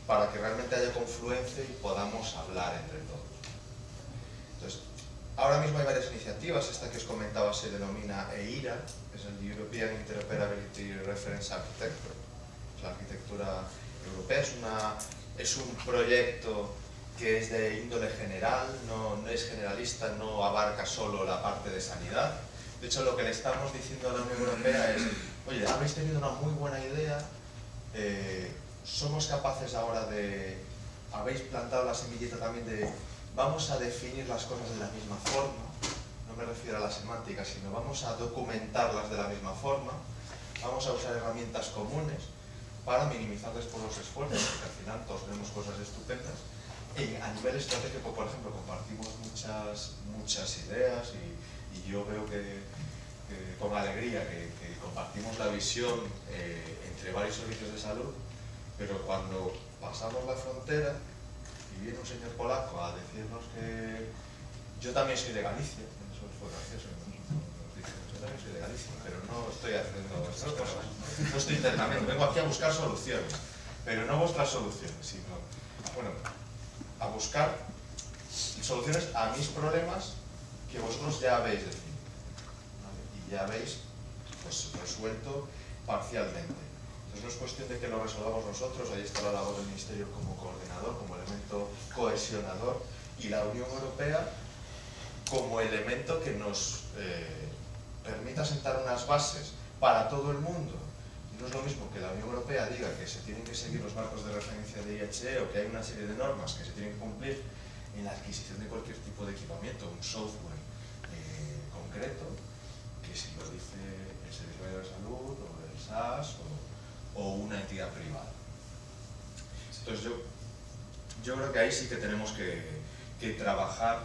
para que realmente haya confluencia y podamos hablar entre todos. Entonces, ahora mismo hay varias iniciativas. Esta que os comentaba se denomina EIRA, que es el European Interoperability Reference Architecture. La arquitectura europea es un proyecto que es de índole general, no es generalista, no abarca solo la parte de sanidad. De hecho, lo que le estamos diciendo a la Unión Europea es, oye, habéis tenido una muy buena idea, somos capaces ahora habéis plantado la semillita también de, vamos a definir las cosas de la misma forma, no me refiero a la semántica, sino vamos a documentarlas de la misma forma, vamos a usar herramientas comunes para minimizar después los esfuerzos, porque al final todos tenemos cosas estupendas. A nivel estratégico, por ejemplo, compartimos muchas ideas y yo veo que con alegría que compartimos la visión entre varios servicios de salud, pero cuando pasamos la frontera y viene un señor polaco a decirnos que yo también soy de Galicia, eso fue gracioso, yo también soy de Galicia, pero no estoy haciendo estas cosas, no estoy internamente, vengo aquí a buscar soluciones, pero no vuestras soluciones, sino, bueno, a buscar soluciones a mis problemas que vosotros ya habéis definido, ¿vale? Y ya habéis pues, resuelto parcialmente. Entonces no es cuestión de que lo resolvamos nosotros, ahí está la labor del Ministerio como coordinador, como elemento cohesionador, y la Unión Europea como elemento que nos permita sentar unas bases para todo el mundo. Y no es lo mismo que la Unión Europea diga que se tienen que seguir los marcos de referencia de IHE o que hay una serie de normas que se tienen que cumplir en la adquisición de cualquier tipo de equipamiento, un software concreto, que si lo dice el Servicio de Salud o el SAS o una entidad privada. Entonces yo creo que ahí sí que tenemos que trabajar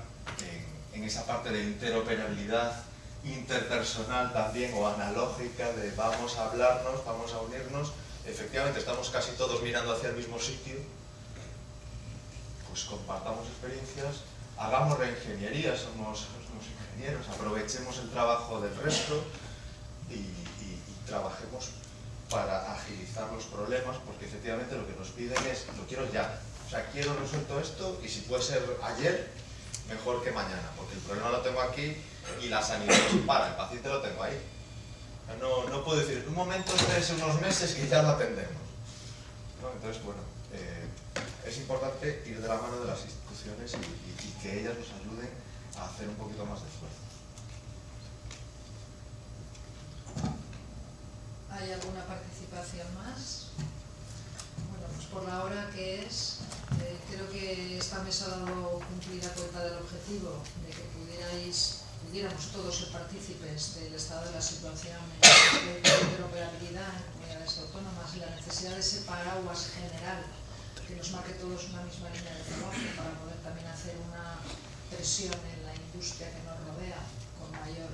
en esa parte de interoperabilidad interpersonal también, o analógica, de vamos a hablarnos, vamos a unirnos. Efectivamente estamos casi todos mirando hacia el mismo sitio, pues compartamos experiencias, hagamos reingeniería, somos ingenieros, aprovechemos el trabajo del resto y trabajemos para agilizar los problemas, porque efectivamente lo que nos piden es, lo quiero ya, o sea, quiero resuelto esto y si puede ser ayer, mejor que mañana, porque el problema lo tengo aquí y la sanidad no para, el paciente lo tengo ahí. No puedo decir, un momento, es unos meses que ya lo atendemos, ¿no? Entonces, bueno, es importante ir de la mano de las instituciones y que ellas nos ayuden a hacer un poquito más de esfuerzo. ¿Hay alguna participación más? Bueno, pues por la hora que es, creo que esta mesa ha dado cumplida cuenta del objetivo de que pudiéramos todos ser partícipes del estado de la situación de interoperabilidad en comunidades autónomas y la necesidad de ese paraguas general que nos marque todos una misma línea de trabajo para poder también hacer una presión en la industria que nos rodea con mayor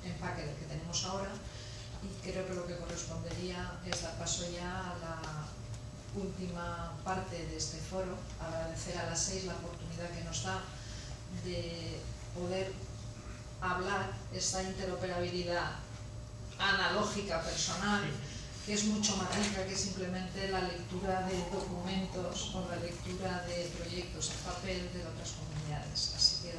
empaque del que tenemos ahora. Y creo que lo que correspondería es dar paso ya a la última parte de este foro, agradecer a las 6 la oportunidad que nos da de poder hablar esta interoperabilidad analógica personal, que es mucho más rica que simplemente la lectura de documentos o la lectura de proyectos en papel de otras comunidades. Así que